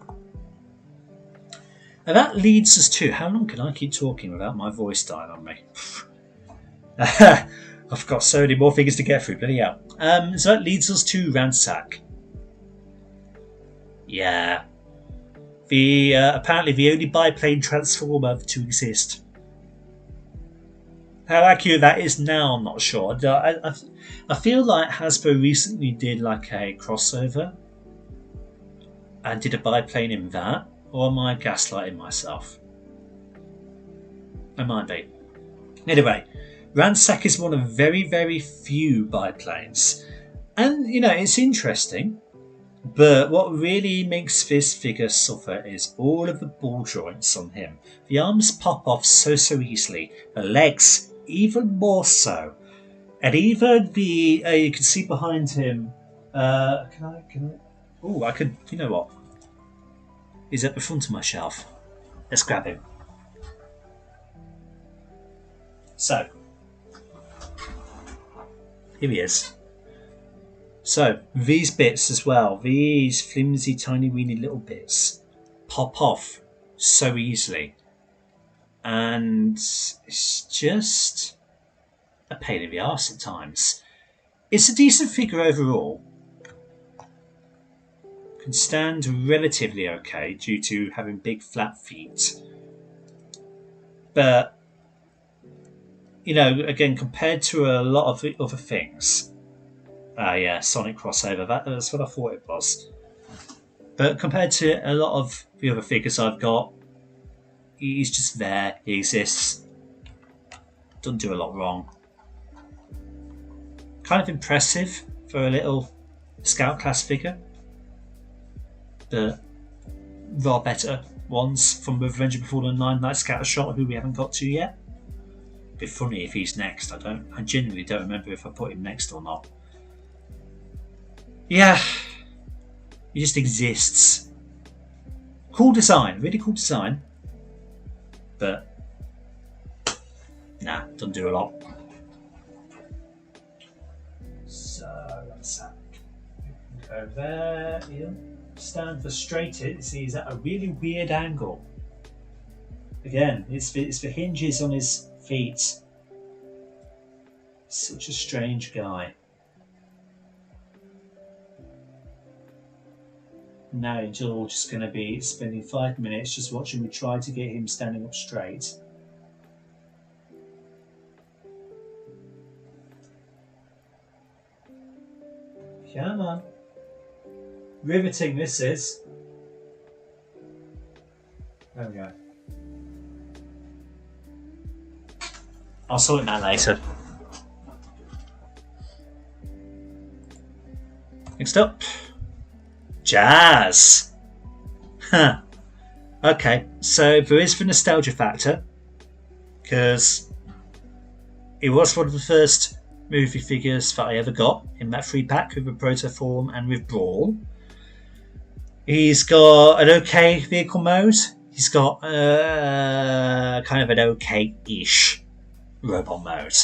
And that leads us to, how long can I keep talking without my voice dying on me? I've got so many more figures to get through, bloody hell. So that leads us to Ransack. Yeah. Apparently the only biplane transformer to exist. How accurate that is now, I'm not sure. I feel like Hasbro recently did like a crossover and did a biplane in that, or am I gaslighting myself? I might be. Anyway, Ransack is one of very, very few biplanes. And, you know, it's interesting. But what really makes this figure suffer is all of the ball joints on him. The arms pop off so easily. The legs even more so. And even the, you can see behind him, can I? Oh, I could, you know what? He's at the front of my shelf. Let's grab him. So, here he is. So, these bits as well, these flimsy, tiny, weeny little bits pop off so easily. And it's just a pain in the arse at times. It's a decent figure overall. Can stand relatively okay due to having big flat feet. But, you know, again, compared to a lot of the other things... yeah, Sonic crossover, that's what I thought it was. But compared to a lot of the other figures I've got, he's just there, he exists. Doesn't do a lot wrong. Kind of impressive for a little scout class figure. The far better ones from Revenge of the Fallen 9 Night Scattershot, who we haven't got to yet. Bit funny if he's next. I genuinely don't remember if I put him next or not. Yeah, he just exists. Cool design, really cool design. But, nah, doesn't do a lot. So, let's go there, Ian. stand frustrated, see he's at a really weird angle. Again, it's the hinges on his feet. Such a strange guy. Now you're all just going to be spending 5 minutes just watching me try to get him standing up straight. Come on. Riveting this is. There we go. I'll sort it out later. Next up. Jazz. Huh. Okay, so there is the nostalgia factor, because it was one of the first movie figures that I ever got in that 3-pack with the Protoform and with Brawl. He's got an okay vehicle mode. He's got kind of an okay-ish robot mode.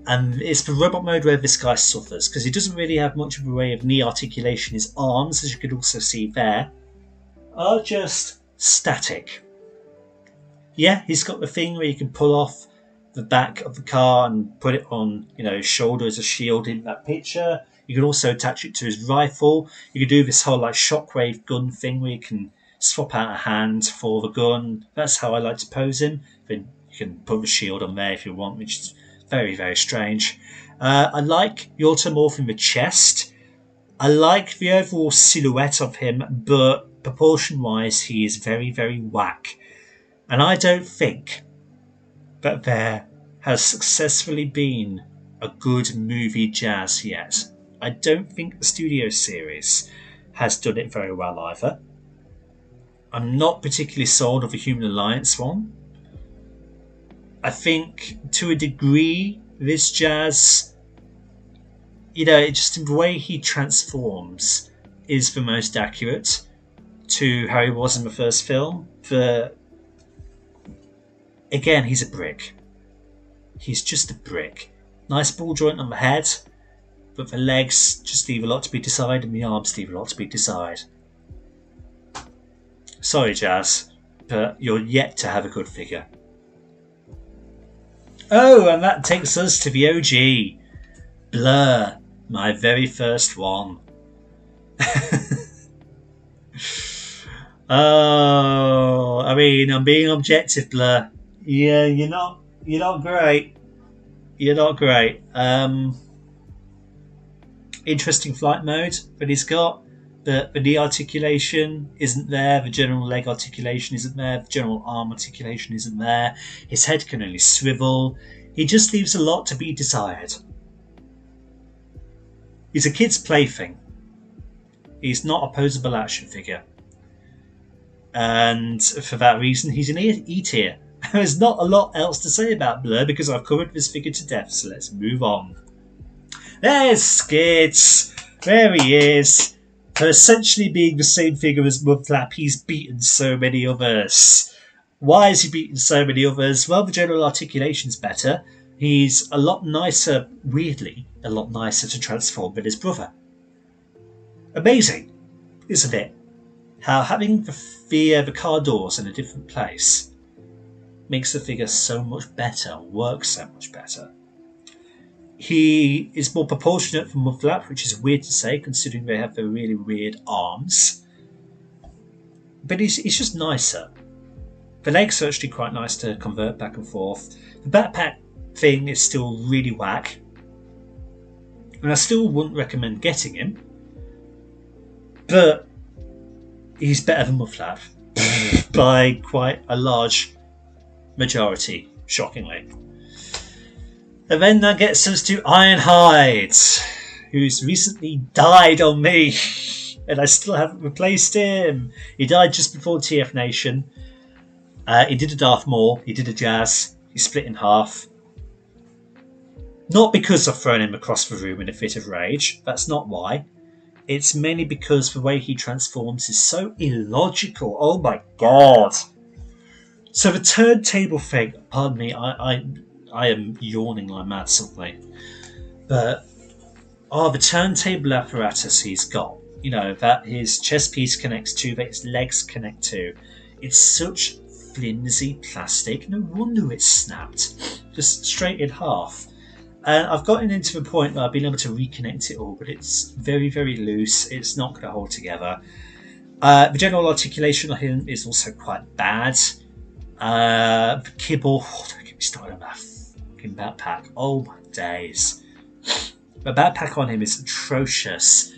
And it's the robot mode where this guy suffers, because he doesn't really have much of a way of knee articulation. His arms, as you could also see there, are just static. Yeah, he's got the thing where you can pull off the back of the car and put it on, his shoulder as a shield in that picture. You can also attach it to his rifle. You can do this whole shockwave gun thing where you can swap out a hand for the gun. That's how I like to pose him. Then you can put the shield on there if you want, which is very, very strange. I like the automorph in the chest. I like the overall silhouette of him, but proportion-wise, he is very, very whack. And I don't think that there has successfully been a good movie Jazz yet. I don't think the studio series has done it very well either. I'm not particularly sold on the Human Alliance one. I think to a degree this Jazz, just in the way he transforms is the most accurate to how he was in the first film. Again, he's a brick. He's just a brick. Nice ball joint on the head, but the legs just leave a lot to be desired and the arms leave a lot to be desired. Sorry, Jazz, but you're yet to have a good figure. Oh, and that takes us to the OG. Blur, my very first one. Oh, I mean, I'm being objective, Blur. Yeah, you're not great. You're not great. Interesting flight mode that he's got. The knee articulation isn't there. The general leg articulation isn't there. The general arm articulation isn't there. His head can only swivel. He just leaves a lot to be desired. He's a kid's plaything. He's not a posable action figure. And for that reason, he's an E tier. There's not a lot else to say about Blur because I've covered this figure to death, so let's move on. There's Skids. There he is. For essentially being the same figure as Mudflap, he's beaten so many others. Why is he beaten so many others? Well, the general articulation's better. He's a lot nicer, weirdly, a lot nicer to transform than his brother. Amazing, isn't it? How having the car doors in a different place makes the figure so much better, works so much better. He is more proportionate for Mudflap, which is weird to say considering they have the really weird arms. But he's just nicer. The legs are actually quite nice to convert back and forth. The backpack thing is still really whack. And I still wouldn't recommend getting him. But he's better than Mudflap. By quite a large majority, shockingly. And then that gets us to Ironhide, who's recently died on me, and I still haven't replaced him. He died just before TF Nation. He did a Darth Maul, he did a Jazz, he split in half. Not because I've thrown him across the room in a fit of rage, that's not why. It's mainly because the way he transforms is so illogical. Oh my god. So the turntable thing, pardon me, I am yawning like mad suddenly. But the turntable apparatus he's got you know, that his chest piece connects to, that his legs connect to. It's such flimsy plastic. No wonder it's snapped, just straight in half. And I've gotten into the point where I've been able to reconnect it all, but it's very, very loose. It's not going to hold together. The general articulation of him is also quite bad. The kibble, don't get me started on that fucking backpack. Oh my days. The backpack on him is atrocious.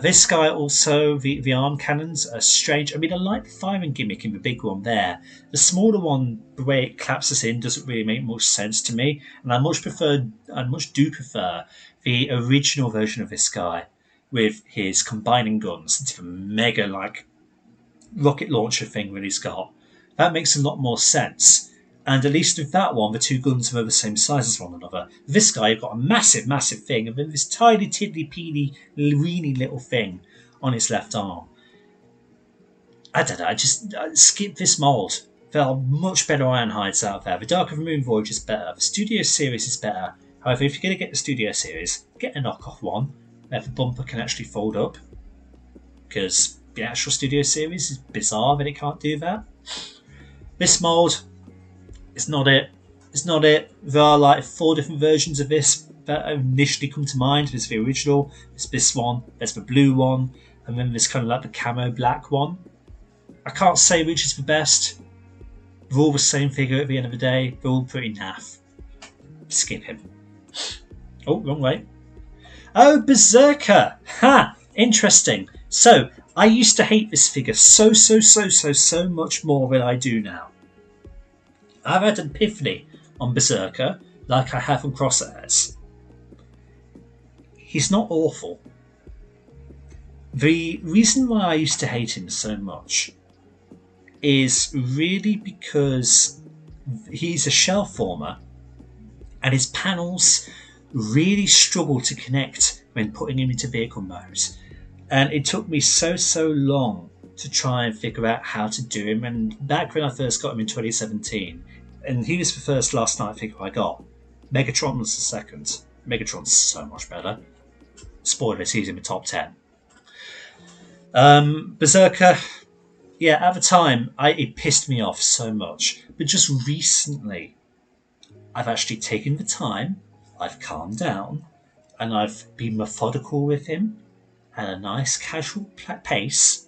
This guy also, the arm cannons are strange. I mean, I like the firing gimmick in the big one there. The smaller one, the way it collapses in, doesn't really make much sense to me. And I much do prefer the original version of this guy with his combining guns into the mega, like, rocket launcher thing that he's got. That makes a lot more sense. And at least with that one, the two guns were the same size as one another. This guy, you've got a massive, massive thing, and then this tiny, tiddly-peely, weeny little thing on his left arm. I don't know, I skip this mould. There are much better Ironhides out there. The Dark of the Moon Voyage is better. The Studio Series is better. However, if you're going to get the Studio Series, get a knockoff one where the bumper can actually fold up. Because the actual Studio Series is bizarre that it can't do that. This mould, it's not it. It's not it. There are like 4 different versions of this that initially come to mind. There's the original, there's this one, there's the blue one, and then there's kind of like the camo black one. I can't say which is the best. They're all the same figure at the end of the day. They're all pretty naff. Skip him. Oh, wrong way. Oh, Berserker! Ha! Interesting. So, I used to hate this figure so much more than I do now. I've had an epiphany on Berserker, like I have on Crosshairs. He's not awful. The reason why I used to hate him so much is really because he's a shell former and his panels really struggle to connect when putting him into vehicle mode. And it took me so long to try and figure out how to do him. And back when I first got him in 2017, and he was the first Last Night figure I got, Megatron was the second. Megatron's so much better. Spoilers, he's in the top 10. Berserker, yeah, at the time, it pissed me off so much. But just recently, I've actually taken the time, I've calmed down, and I've been methodical with him at a nice casual pace,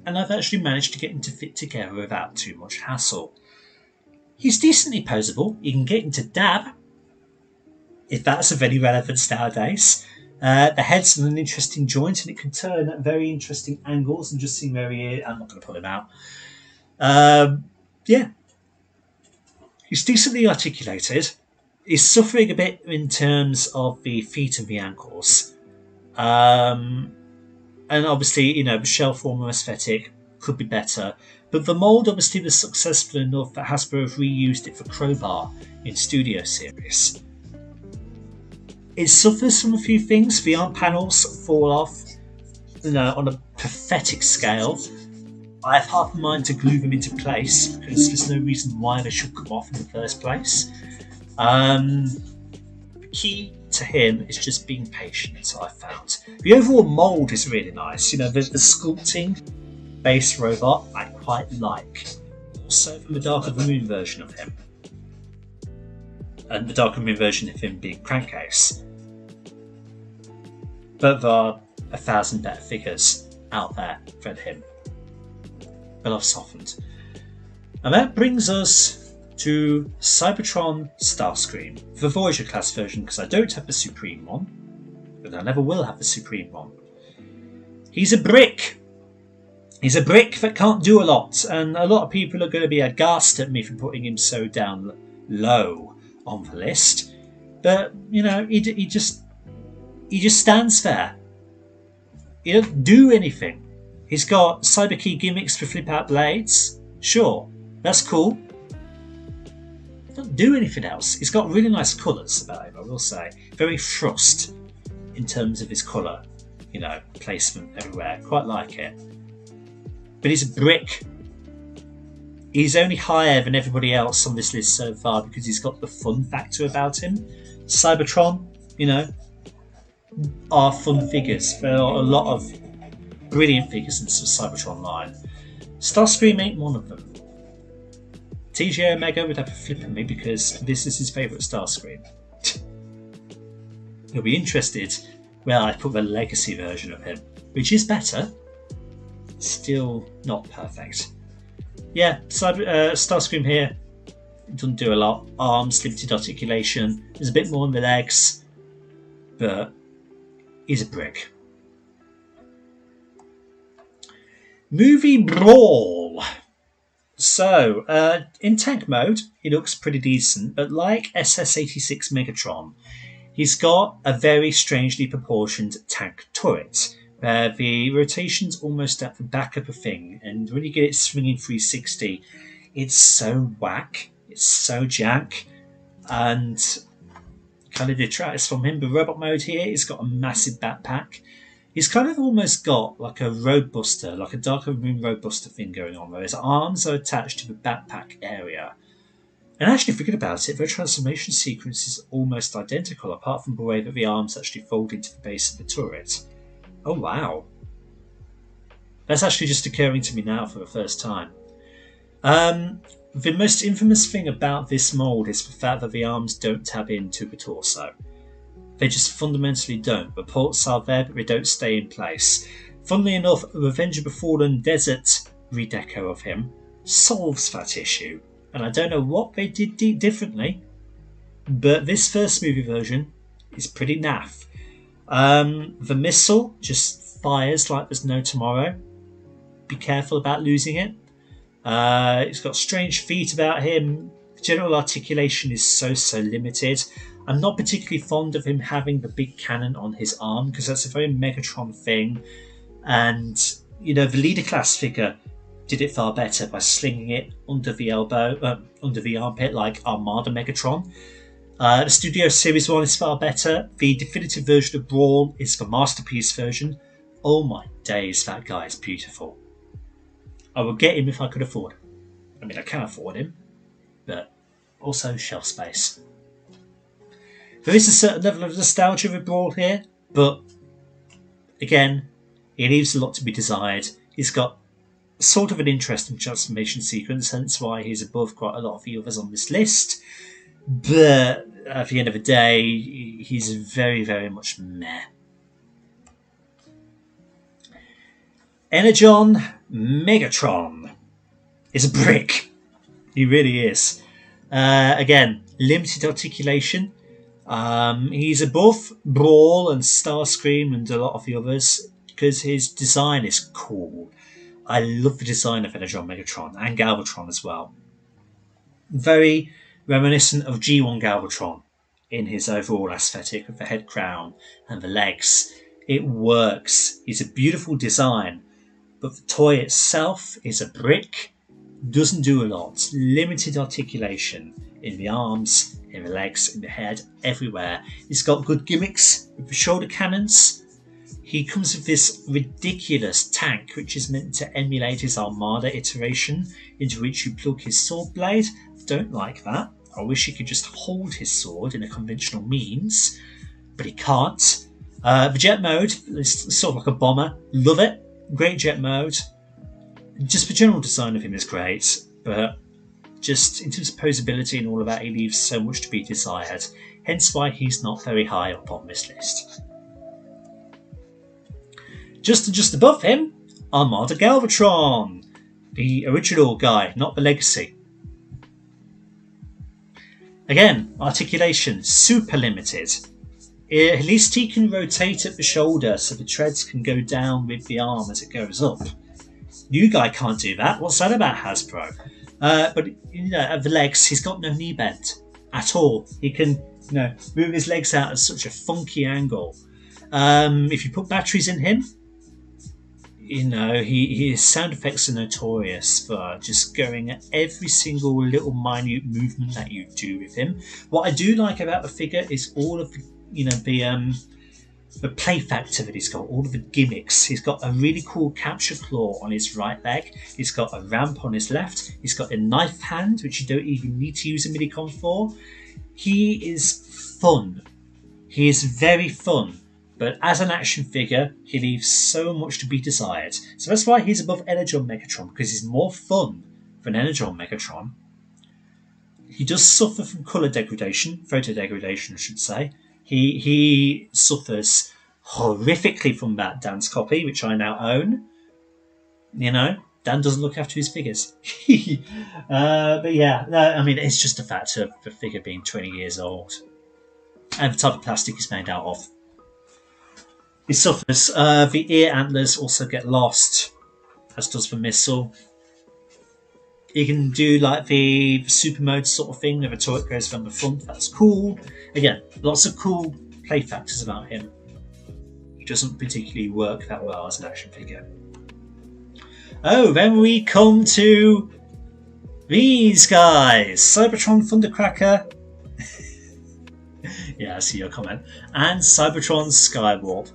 and I've actually managed to get him to fit together without too much hassle. He's decently posable. You can get him to dab, if that's of any relevance nowadays. The head's in an interesting joint, and it can turn at very interesting angles and just seem very... I'm not going to pull him out. Yeah. He's decently articulated. He's suffering a bit in terms of the feet and the ankles. And obviously, you know, the shell form aesthetic could be better. But the mould obviously was successful enough that Hasbro have reused it for Crowbar in Studio Series. It suffers from a few things. The arm panels fall off, you know, on a pathetic scale. I have half a mind to glue them into place because there's no reason why they should come off in the first place. The key to him is just being patient, I found. The overall mould is really nice. You know, the sculpting base robot I quite like. Also from the Dark of the Moon version of him. And the Dark of the Moon version of him being Crankcase. But there are 1,000 better figures out there than him. But I've softened. And that brings us to Cybertron Starscream, the Voyager class version, because I don't have the Supreme one, but I never will have the Supreme one. He's a brick! He's a brick that can't do a lot, and a lot of people are going to be aghast at me for putting him so down low on the list. But, you know, he just stands there. He doesn't do anything. He's got cyber-key gimmicks for flip-out blades. Sure, that's cool. Doesn't do anything else. He's got really nice colours about him, I will say. Very Frost in terms of his colour, you know, placement everywhere. Quite like it. But he's a brick. He's only higher than everybody else on this list so far because he's got the fun factor about him. Cybertron, you know, are fun figures. There are a lot of brilliant figures in Cybertron line. Starscream ain't one of them. TJ Omega would have a flip at me because this is his favourite Starscream. He'll be interested when I put the legacy version of him, which is better. Still not perfect. Yeah, Starscream here doesn't do a lot. Arms, limited articulation. There's a bit more on the legs, but he's a brick. Movie Brawl. So, in tank mode, he looks pretty decent, but like SS-86 Megatron, he's got a very strangely proportioned tank turret, where the rotation's almost at the back of the thing, and when you get it swinging 360, it's so whack, it's so jack, and kind of detracts from him. The robot mode here, he's got a massive backpack. He's kind of almost got like a Roadbuster, like a Dark of the Moon Roadbuster thing going on, where his arms are attached to the backpack area. And actually, forget about it, their transformation sequence is almost identical, apart from the way that the arms actually fold into the base of the turret. Oh wow. That's actually just occurring to me now for the first time. The most infamous thing about this mould is the fact that the arms don't tab into the torso. They just fundamentally don't. The ports are there, but they don't stay in place. Funnily enough, Revenge of the Fallen Desert redeco of him solves that issue. And I don't know what they did differently, but this first movie version is pretty naff. The missile just fires like there's no tomorrow. Be careful about losing it. He's got strange feet about him. General articulation is so limited. I'm not particularly fond of him having the big cannon on his arm because that's a very Megatron thing. And, you know, the leader class figure did it far better by slinging it under the elbow, under the armpit like Armada Megatron. The Studio Series 1 is far better. The definitive version of Brawl is the Masterpiece version. Oh my days, that guy is beautiful. I would get him if I could afford him. I mean, I can afford him, but also shelf space. There is a certain level of nostalgia with Brawl here, but again, he leaves a lot to be desired. He's got sort of an interesting transformation sequence, hence why he's above quite a lot of the others on this list. But at the end of the day, he's very much meh. Energon Megatron is a brick. He really is. Again, limited articulation. He's above Brawl and Starscream and a lot of the others because his design is cool. I love the design of Energon Megatron and Galvatron as well. Very reminiscent of G1 Galvatron in his overall aesthetic with the head crown and the legs. It works. It's a beautiful design, but the toy itself is a brick. Doesn't do a lot. Limited articulation in the arms, in the legs, in the head, everywhere. He's got good gimmicks with the shoulder cannons. He comes with this ridiculous tank which is meant to emulate his Armada iteration, into which you plug his sword blade. Don't like that. I wish he could just hold his sword in a conventional means, but he can't. The jet mode is sort of like a bomber. Love it. Great jet mode. Just the general design of him is great, but just in terms of posability and all of that, he leaves so much to be desired. Hence why he's not very high up on this list. Just above him, Armada Galvatron, the original guy, not the legacy. Again, articulation, super limited. At least he can rotate at the shoulder so the treads can go down with the arm as it goes up. New guy can't do that. What's that about, Hasbro? But you know, at the legs, he's got no knee bend at all. He can, move his legs out at such a funky angle. If you put batteries in him, his sound effects are notorious for just going at every single little minute movement that you do with him. What I do like about the figure is all of the play factor that he's got, all of the gimmicks. He's got a really cool capture claw on his right leg. He's got a ramp on his left. He's got a knife hand, which you don't even need to use a Minicon for. He is fun. He is very fun. But as an action figure, he leaves so much to be desired. So that's why he's above Energon Megatron, because he's more fun than Energon Megatron. He does suffer from colour degradation, photo degradation I should say. He suffers horrifically from that Dan's copy, which I now own. You know, Dan doesn't look after his figures. But yeah, no, I mean, it's just a fact of the figure being 20 years old. And the type of plastic it's made out of. He suffers. The ear antlers also get lost, as does the missile. You can do like the super mode sort of thing where the turret goes from the front. That's cool. Again, lots of cool play factors about him. He doesn't particularly work that well as an action figure. Oh, then we come to these guys. Cybertron Thundercracker. Yeah, I see your comment. And Cybertron Skywarp.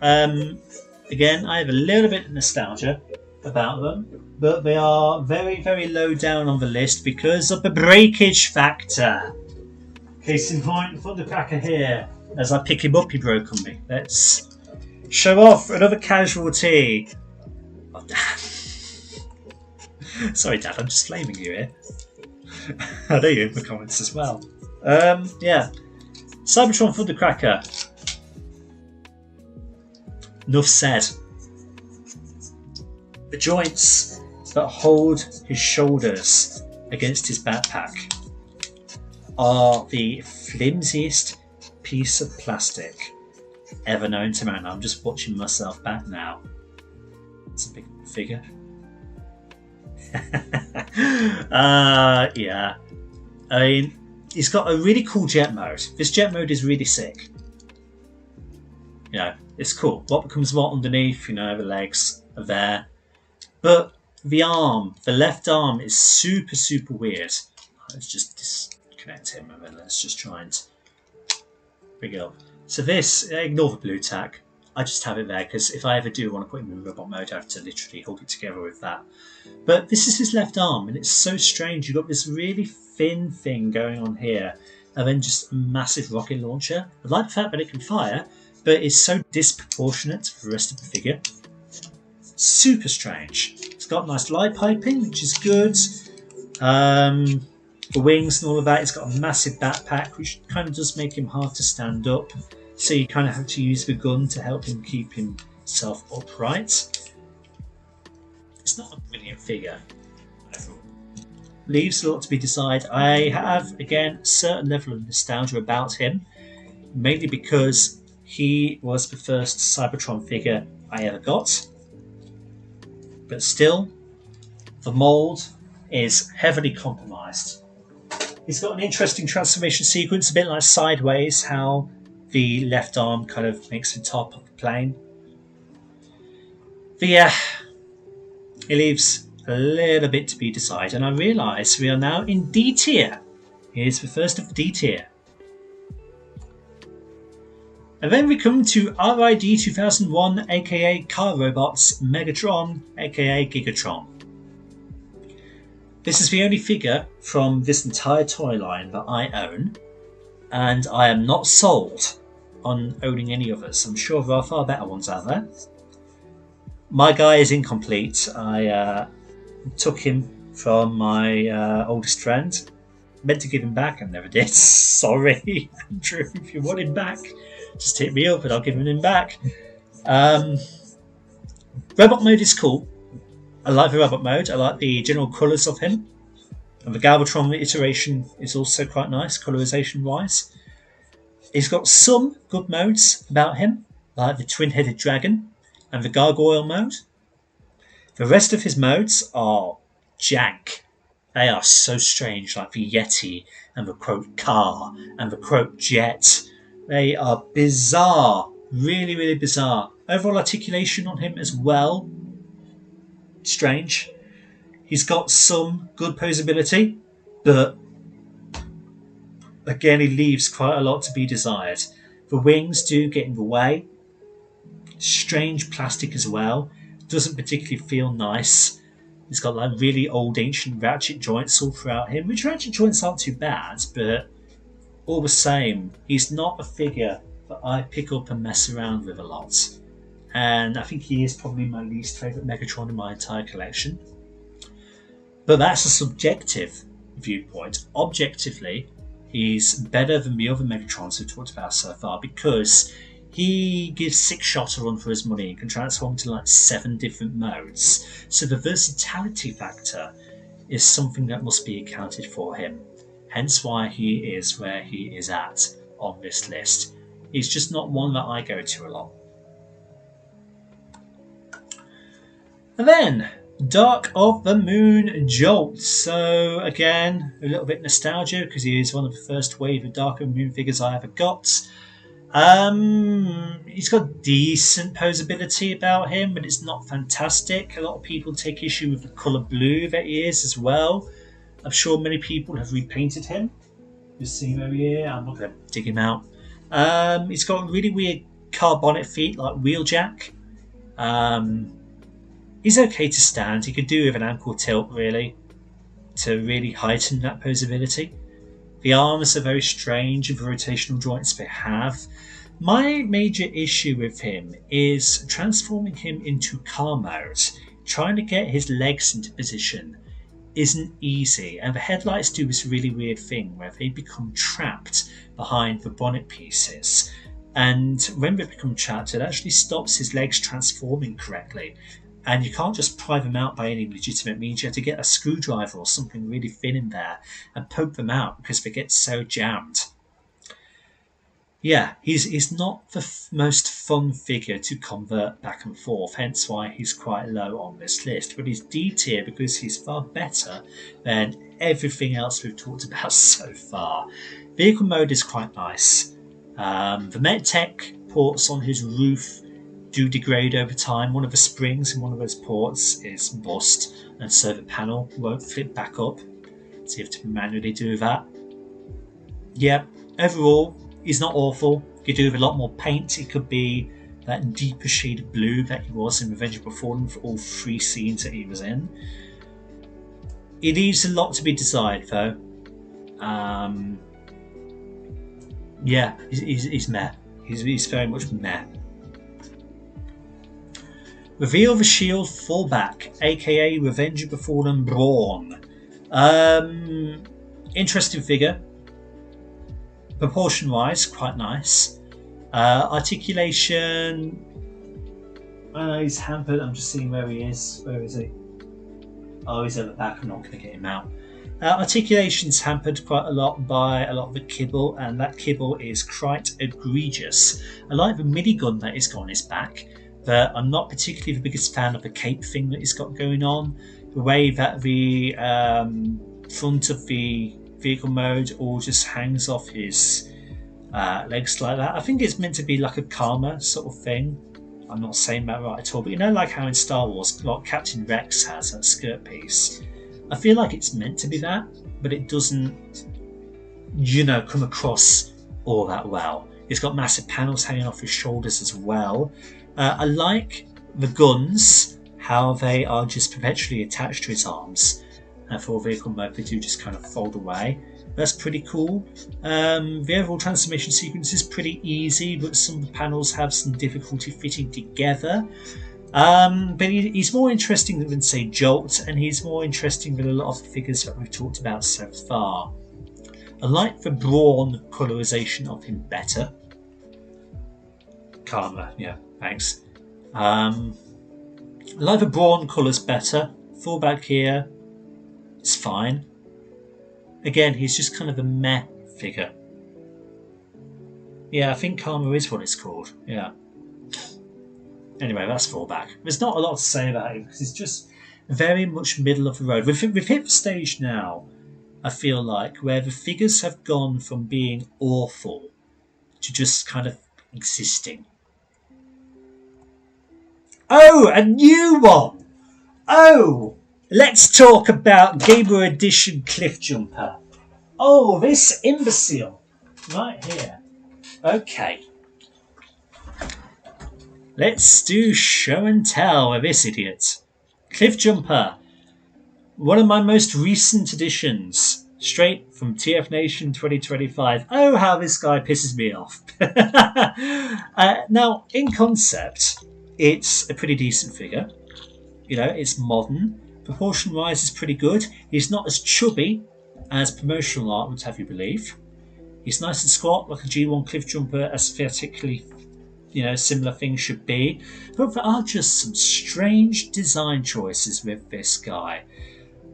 Again, I have a little bit of nostalgia about them, but they are very, very low down on the list because of the breakage factor. Case in point, Thundercracker here. As I pick him up, he broke on me. Let's show off another casualty. Oh, sorry, Dad, I'm just flaming you here. I know you in the comments as well. Yeah. Cybertron Thundercracker. Enough said. The joints that hold his shoulders against his backpack are the flimsiest piece of plastic ever known to man. I'm just watching myself back now. It's a big figure. Yeah. I mean, he's got a really cool jet mode. This jet mode is really sick. You know, it's cool. What becomes what underneath, you know, the legs are there. But the arm, the left arm, is super, super weird. Let's just disconnect him and then let's just try and bring it up. So this, ignore the blue tack. I just have it there because if I ever do want to put him in robot mode, I have to literally hold it together with that. But this is his left arm and it's so strange. You've got this really thin thing going on here and then just a massive rocket launcher. I like the fact that it can fire, but it's so disproportionate to the rest of the figure. Super strange. It's got nice light piping, which is good. The wings and all of that. It's got a massive backpack, which kind of does make him hard to stand up. So you kind of have to use the gun to help him keep himself upright. It's not a brilliant figure. Leaves a lot to be desired. I have, again, a certain level of nostalgia about him. Mainly because he was the first Cybertron figure I ever got. But still, the mould is heavily compromised. He's got an interesting transformation sequence, a bit like Sideways, how the left arm kind of makes the top of the plane. But yeah, he leaves a little bit to be desired, and I realise we are now in D tier. Here's the first of the D tier. And then we come to RID 2001, aka Car Robots Megatron, aka Gigatron. This is the only figure from this entire toy line that I own, and I am not sold on owning any others. I'm sure there are far better ones out there. My guy is incomplete. I took him from my oldest friend. Meant to give him back and never did. Sorry, Andrew, if you want him back, just hit me up and I'll give him back. Robot mode is cool. I like the robot mode. I like the general colours of him. And the Galvatron iteration is also quite nice, colorization wise. He's got some good modes about him, like the twin-headed dragon and the gargoyle mode. The rest of his modes are jank. They are so strange, like the Yeti and the quote car and the quote jet. They are bizarre, really, really bizarre. Overall articulation on him as well, strange. He's got some good posability, but again, he leaves quite a lot to be desired. The wings do get in the way. Strange plastic as well. Doesn't particularly feel nice. He's got like really old ancient ratchet joints all throughout him, which ratchet joints aren't too bad, but all the same, he's not a figure that I pick up and mess around with a lot. And I think he is probably my least favourite Megatron in my entire collection. But that's a subjective viewpoint. Objectively, he's better than the other Megatrons we've talked about so far because he gives 6 shots a run for his money and can transform to like 7 different modes. So the versatility factor is something that must be accounted for him. Hence why he is where he is at on this list. He's just not one that I go to a lot. And then, Dark of the Moon Jolt. So again, a little bit nostalgia because he is one of the first wave of Dark of the Moon figures I ever got. He's got decent posability about him, but it's not fantastic. A lot of people take issue with the colour blue that he is as well. I'm sure many people have repainted him. Just see where he is. I'm not going to dig him out. He's got really weird carbonic feet like Wheeljack. He's okay to stand. He could do with an ankle tilt really to really heighten that posability. The arms are very strange with the rotational joints they have. My major issue with him is transforming him into car mode. Trying to get his legs into position isn't easy, and the headlights do this really weird thing where they become trapped behind the bonnet pieces. And when they become trapped, it actually stops his legs transforming correctly. And you can't just pry them out by any legitimate means. You have to get a screwdriver or something really thin in there and poke them out because they get so jammed. Yeah, he's not the most fun figure to convert back and forth, hence why he's quite low on this list. But he's D tier because he's far better than everything else we've talked about so far. Vehicle mode is quite nice. The MechTech ports on his roof do degrade over time. One of the springs in one of those ports is bust, and so the panel won't flip back up. So you have to manually do that. Yeah, overall, he's not awful. You could do with a lot more paint. He could be that deeper shade of blue that he was in Revenge of the Fallen for all 3 scenes that he was in. It leaves a lot to be desired, though. Yeah, he's meh. He's very much meh. Reveal the shield fallback, aka Revenge of the Fallen Brawn. Interesting figure. Proportion wise, quite nice. Articulation. He's hampered. I'm just seeing where he is. Where is he? Oh, he's at the back. I'm not going to get him out. Articulation's hampered quite a lot by a lot of the kibble, and that kibble is quite egregious. I like the minigun that he's got on his back, but I'm not particularly the biggest fan of the cape thing that he's got going on. The way that the front of the vehicle mode all just hangs off his legs like that. I think it's meant to be like a Karma sort of thing. I'm not saying that right at all, but you know, like how in Star Wars, like Captain Rex has that skirt piece. I feel like it's meant to be that, but it doesn't, you know, come across all that well. He's got massive panels hanging off his shoulders as well. I like the guns, how they are just perpetually attached to his arms. And for vehicle mode, they do just kind of fold away. That's pretty cool. The overall transformation sequence is pretty easy, but some of the panels have some difficulty fitting together. But he's more interesting than, say, Jolt, and he's more interesting than a lot of the figures that we've talked about so far. I like the Brawn colorization of him better. Karma, yeah, thanks. I like the Brawn colours better. Fallback here is fine. Again, he's just kind of a meh figure. Yeah, I think Karma is what it's called, yeah. Anyway, that's Fallback. There's not a lot to say about him because it's just very much middle of the road. We've hit the stage now, I feel like, where the figures have gone from being awful to just kind of existing. Oh, a new one! Oh, let's talk about Gamer Edition Cliffjumper. Oh, this imbecile. Right here. Okay. Let's do show and tell with this idiot. Cliffjumper. One of my most recent additions Straight from TF Nation 2025. Oh, how this guy pisses me off. Now, in concept, it's a pretty decent figure. You know, it's modern. Proportion wise is pretty good. He's not as chubby as promotional art would have you believe. He's nice and squat, like a G1 cliff jumper, aesthetically, you know, similar things should be. But there are just some strange design choices with this guy.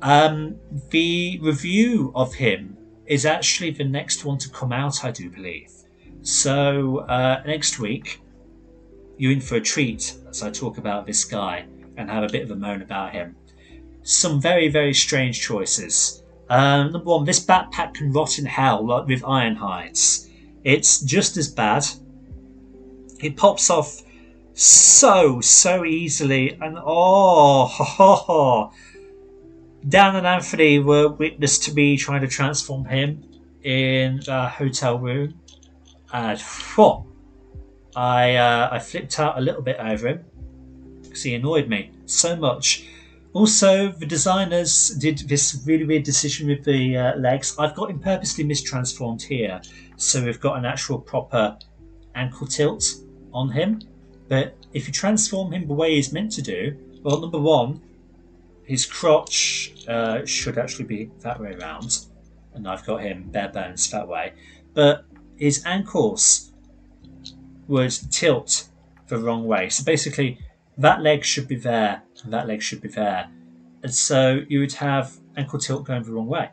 The review of him is actually the next one to come out, I do believe. So next week, you're in for a treat as I talk about this guy and have a bit of a moan about him. Some very, very strange choices. Number one, this backpack can rot in hell like with iron hides. It's just as bad. It pops off so easily, and Dan and Anthony were witness to me trying to transform him in a hotel room, and I flipped out a little bit over him because he annoyed me so much. Also, the designers did this really weird decision with the legs. I've got him purposely mistransformed here, so we've got an actual proper ankle tilt on him. But if you transform him the way he's meant to do, well, number one, his crotch should actually be that way around, and I've got him bare bones that way. But his ankles would tilt the wrong way. So basically, that leg should be there, and that leg should be there. And so you would have ankle tilt going the wrong way.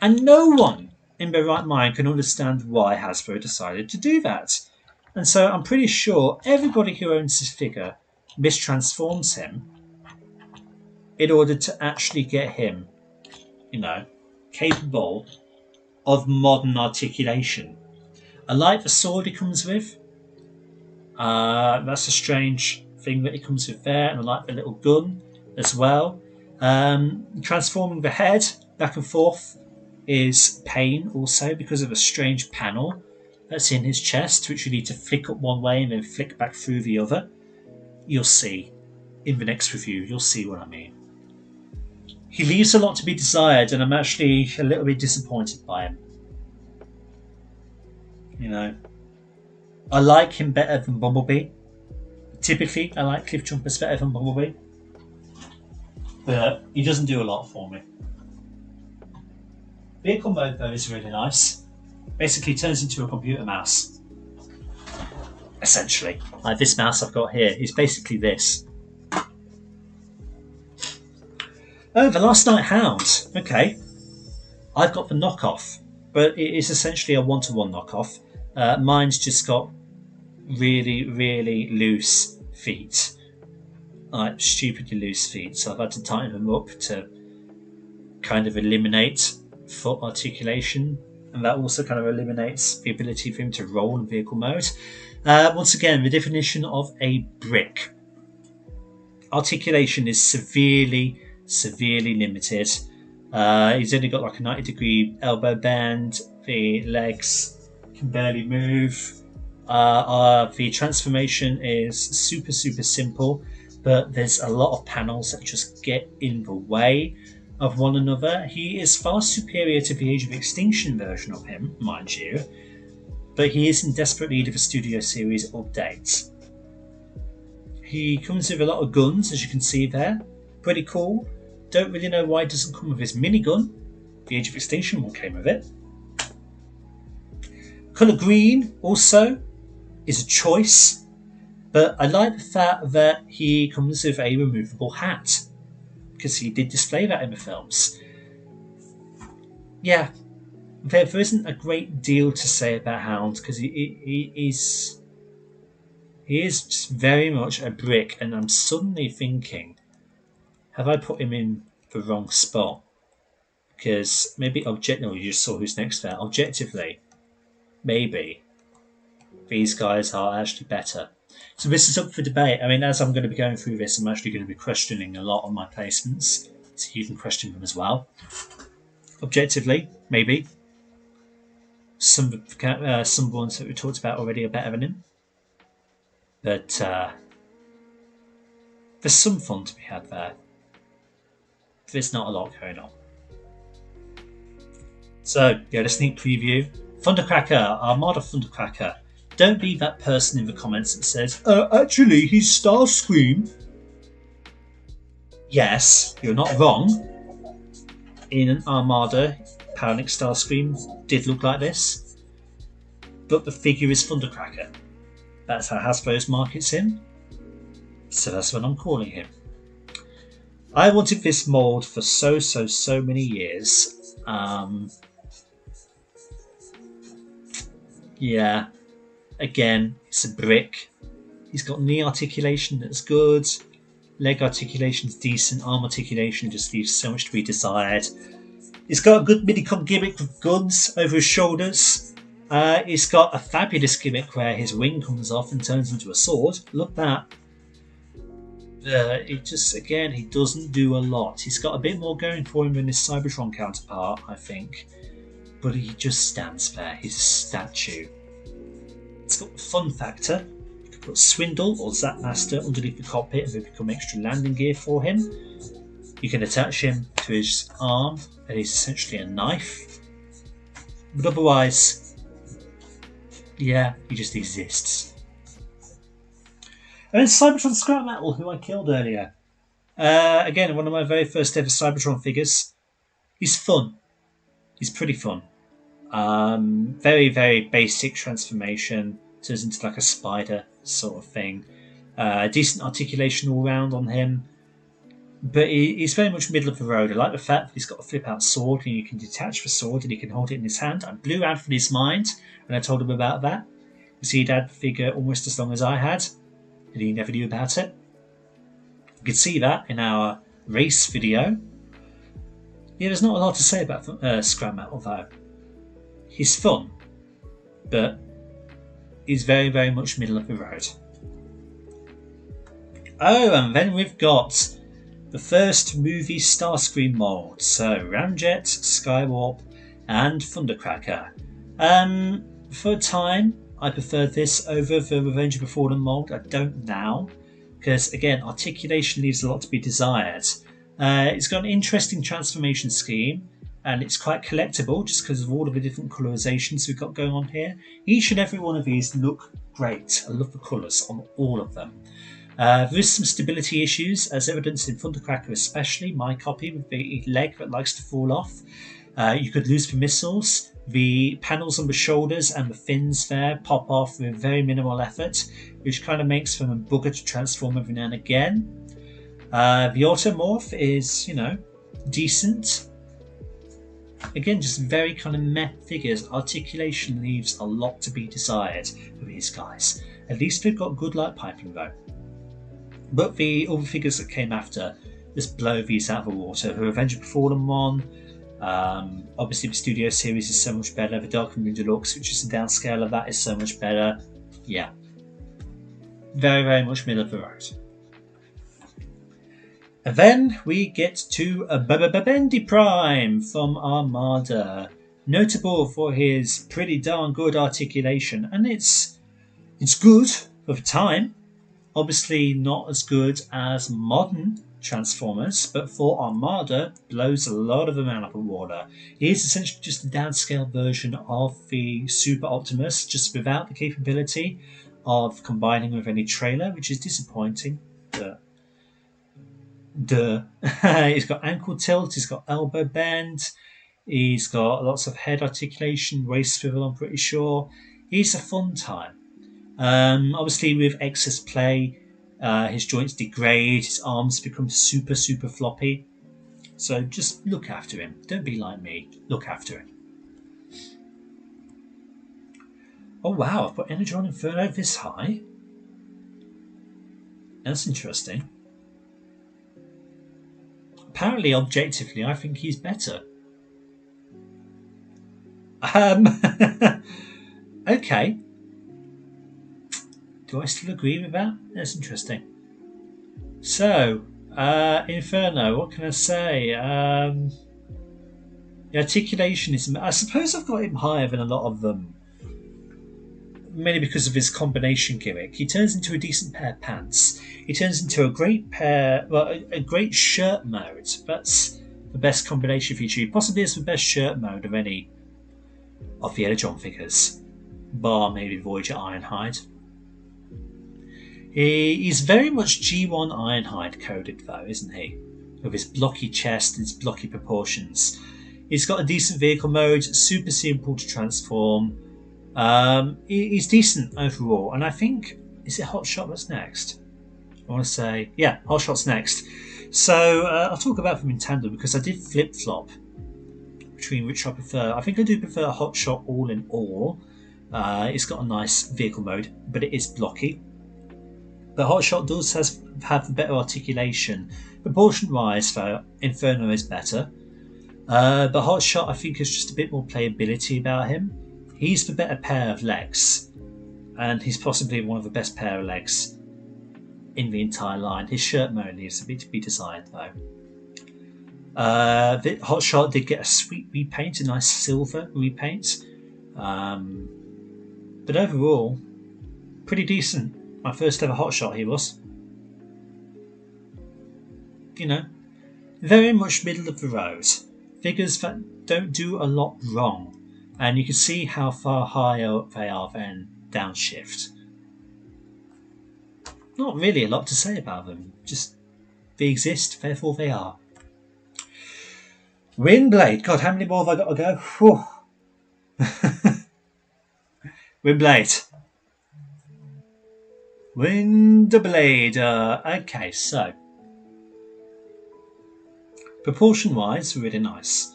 And no one in their right mind can understand why Hasbro decided to do that. And so I'm pretty sure everybody who owns this figure mistransforms him in order to actually get him, you know, capable of modern articulation. I like the sword he comes with. That's a strange thing that he comes with there, and I like the little gun as well. Transforming the head back and forth is pain also because of a strange panel that's in his chest, which you need to flick up one way and then flick back through the other. You'll see in the next review, you'll see what I mean. He leaves a lot to be desired, and I'm actually a little bit disappointed by him. You know, I like him better than Bumblebee. Typically, I like Cliff Jumpers better than Bumblebee, but he doesn't do a lot for me. Vehicle mode though is really nice. Basically turns into a computer mouse. Essentially. Like this mouse I've got here is basically this. Oh, the Last Night Hound. Okay. I've got the knockoff, but it is essentially a one-to-one knockoff. Mine's just got really, really loose feet. Like stupidly loose feet. So I've had to tighten them up to kind of eliminate foot articulation. And that also kind of eliminates the ability for him to roll in vehicle mode. Once again, the definition of a brick. Articulation is severely limited. He's only got like a 90-degree elbow bend. The legs can barely move. The transformation is super simple, but there's a lot of panels that just get in the way of one another. He is far superior to the Age of Extinction version of him, mind you, but he is in desperate need of a Studio Series update. He comes with a lot of guns, as you can see there. Pretty cool. Don't really know why it doesn't come with his minigun. The Age of Extinction one came with it. Colour green also is a choice, but I like the fact that he comes with a removable hat, because he did display that in the films. Yeah, there isn't a great deal to say about Hound, because he is just very much a brick, and I'm suddenly thinking, have I put him in the wrong spot? Because maybe objectively, you just saw who's next there. Objectively, maybe these guys are actually better. So this is up for debate. I mean, as I'm going to be going through this, I'm actually going to be questioning a lot of my placements, so you can question them as well. Objectively, maybe some ones that we talked about already are better than him, but there's some fun to be had there. There's not a lot going on. So, get a sneak preview. Thundercracker, Armada Thundercracker. Don't be that person in the comments that says, actually, he's Starscream. Yes, you're not wrong. In an Armada, Parallax Starscream did look like this. But the figure is Thundercracker. That's how Hasbro's markets him. So that's what I'm calling him. I wanted this mould for so many years. Yeah, again, it's a brick. He's got knee articulation that's good, leg articulation is decent, arm articulation just leaves so much to be desired. He's got a good Minicon gimmick with guns over his shoulders. He's got a fabulous gimmick where his wing comes off and turns into a sword. Look at that. It just, again, he doesn't do a lot. He's got a bit more going for him than his Cybertron counterpart, I think. But he just stands there. He's a statue. It's got the fun factor. You can put Swindle or Zapmaster underneath the cockpit and they become extra landing gear for him. You can attach him to his arm and he's essentially a knife. But otherwise, yeah, he just exists. And then Cybertron Scrap Metal, who I killed earlier. Again, one of my very first ever Cybertron figures. He's fun. He's pretty fun. Very, very basic transformation. Turns into like a spider sort of thing. Decent articulation all round on him. But he's very much middle of the road. I like the fact that he's got a flip out sword and you can detach the sword and he can hold it in his hand. I blew Anthony's mind when I told him about that. Because he'd had the figure almost as long as I had. And he never knew about it. You can see that in our race video. Yeah, there's not a lot to say about Scrap Metal though. He's fun, but he's very, very much middle of the road. Oh, and then we've got the first movie Starscream mould. So Ramjet, Skywarp, and Thundercracker. For a time, I preferred this over the Revenge of the Fallen mould. I don't now, because again, articulation leaves a lot to be desired. It's got an interesting transformation scheme. And it's quite collectible just because of all of the different colorizations we've got going on here. Each and every one of these look great. I love the colours on all of them. There is some stability issues, as evidenced in Thundercracker especially, my copy with the leg that likes to fall off. You could lose the missiles. The panels on the shoulders and the fins there pop off with very minimal effort, which kind of makes them a bugger to transform every now and again. The Automorph is, you know, decent. Again, just very kind of meh figures. Articulation leaves a lot to be desired with these guys. At least they've got good light piping though. But the other figures that came after just blow these out of the water. The Revenge of the Fallen one. Obviously the Studio Series is so much better. The Dark Moon Deluxe, which is a downscale of that, is so much better. Yeah. Very, very much middle of the road. And then we get to a Bendy Prime from Armada, notable for his pretty darn good articulation, and it's good for the time. Obviously not as good as modern Transformers, but for Armada, blows a lot of them out of the water. He is essentially just a downscale version of the Super Optimus, just without the capability of combining with any trailer, which is disappointing. He's got ankle tilt, he's got elbow bend, he's got lots of head articulation, waist swivel, I'm pretty sure. He's a fun time. Obviously with excess play, his joints degrade, his arms become super floppy. So just look after him. Don't be like me. Look after him. Oh wow, I've got Energon Inferno this high. That's interesting. Apparently, objectively, I think he's better. Okay. Do I still agree with that? That's interesting. So, Inferno, what can I say? The articulation is... I suppose I've got him higher than a lot of them. Mainly because of his combination gimmick. He turns into a decent pair of pants. He turns into a great pair... Well, a great shirt mode. That's the best combination feature. He possibly is the best shirt mode of any of the Energon figures, bar maybe Voyager Ironhide. He's very much G1 Ironhide coded though, isn't he? With his blocky chest and his blocky proportions. He's got a decent vehicle mode, super simple to transform. He's decent overall, and I think, is it Hotshot that's next? I want to say, yeah, Hotshot's next. So I'll talk about them in tandem because I did flip flop between which I prefer. I think I do prefer Hotshot all in all. It's got a nice vehicle mode, but it is blocky. But Hotshot does have better articulation. Proportion wise, though, Inferno is better. But Hotshot, I think, has just a bit more playability about him. He's the better pair of legs, and he's possibly one of the best pair of legs in the entire line. His shirt mode needs a bit to be designed, though. Hotshot did get a sweet repaint, a nice silver repaint. But overall, pretty decent. My first ever Hotshot he was. You know, very much middle of the road. Figures that don't do a lot wrong. And you can see how far higher they are than Downshift. Not really a lot to say about them. Just, they exist, therefore they are. Windblade. God, how many more have I got to go? Whew. Windblade. Windblade. Okay, so proportion wise, really nice.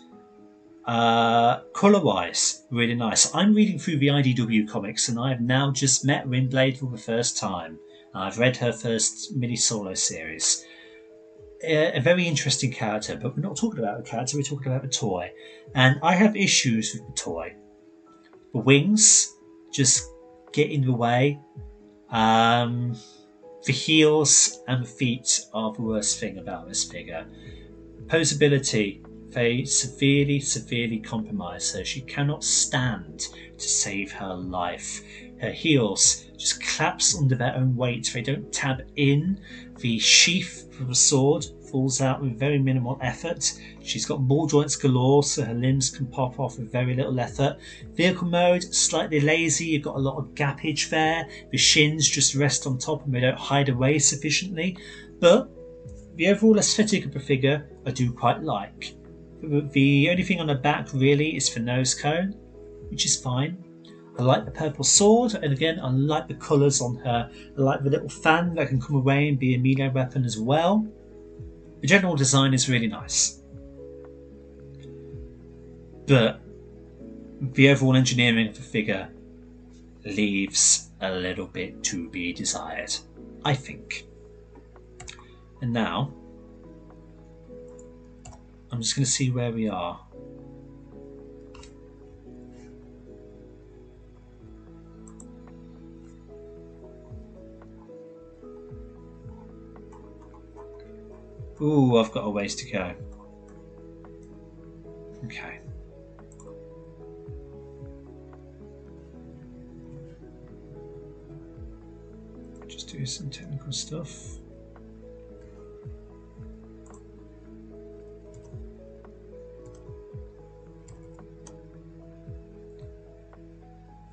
Colour wise, really nice. I'm reading through the IDW comics and I have now just met Windblade for the first time. I've read her first mini solo series. A very interesting character, but we're not talking about the character, we're talking about the toy. And I have issues with the toy. The wings just get in the way. The heels and the feet are the worst thing about this figure. Posability, they severely compromise her. She cannot stand to save her life. Her heels just collapse under their own weight. They don't tab in. The sheath of the sword falls out with very minimal effort. She's got ball joints galore, so her limbs can pop off with very little effort. Vehicle mode, slightly lazy. You've got a lot of gappage there. The shins just rest on top and they don't hide away sufficiently. But the overall aesthetic of the figure I do quite like. The only thing on the back really is the nose cone, which is fine. I like the purple sword, and again I like the colours on her. I like the little fan that can come away and be a melee weapon as well. The general design is really nice. But the overall engineering of the figure leaves a little bit to be desired, I think. And now, I'm just going to see where we are. Ooh, I've got a ways to go. Okay. Just do some technical stuff.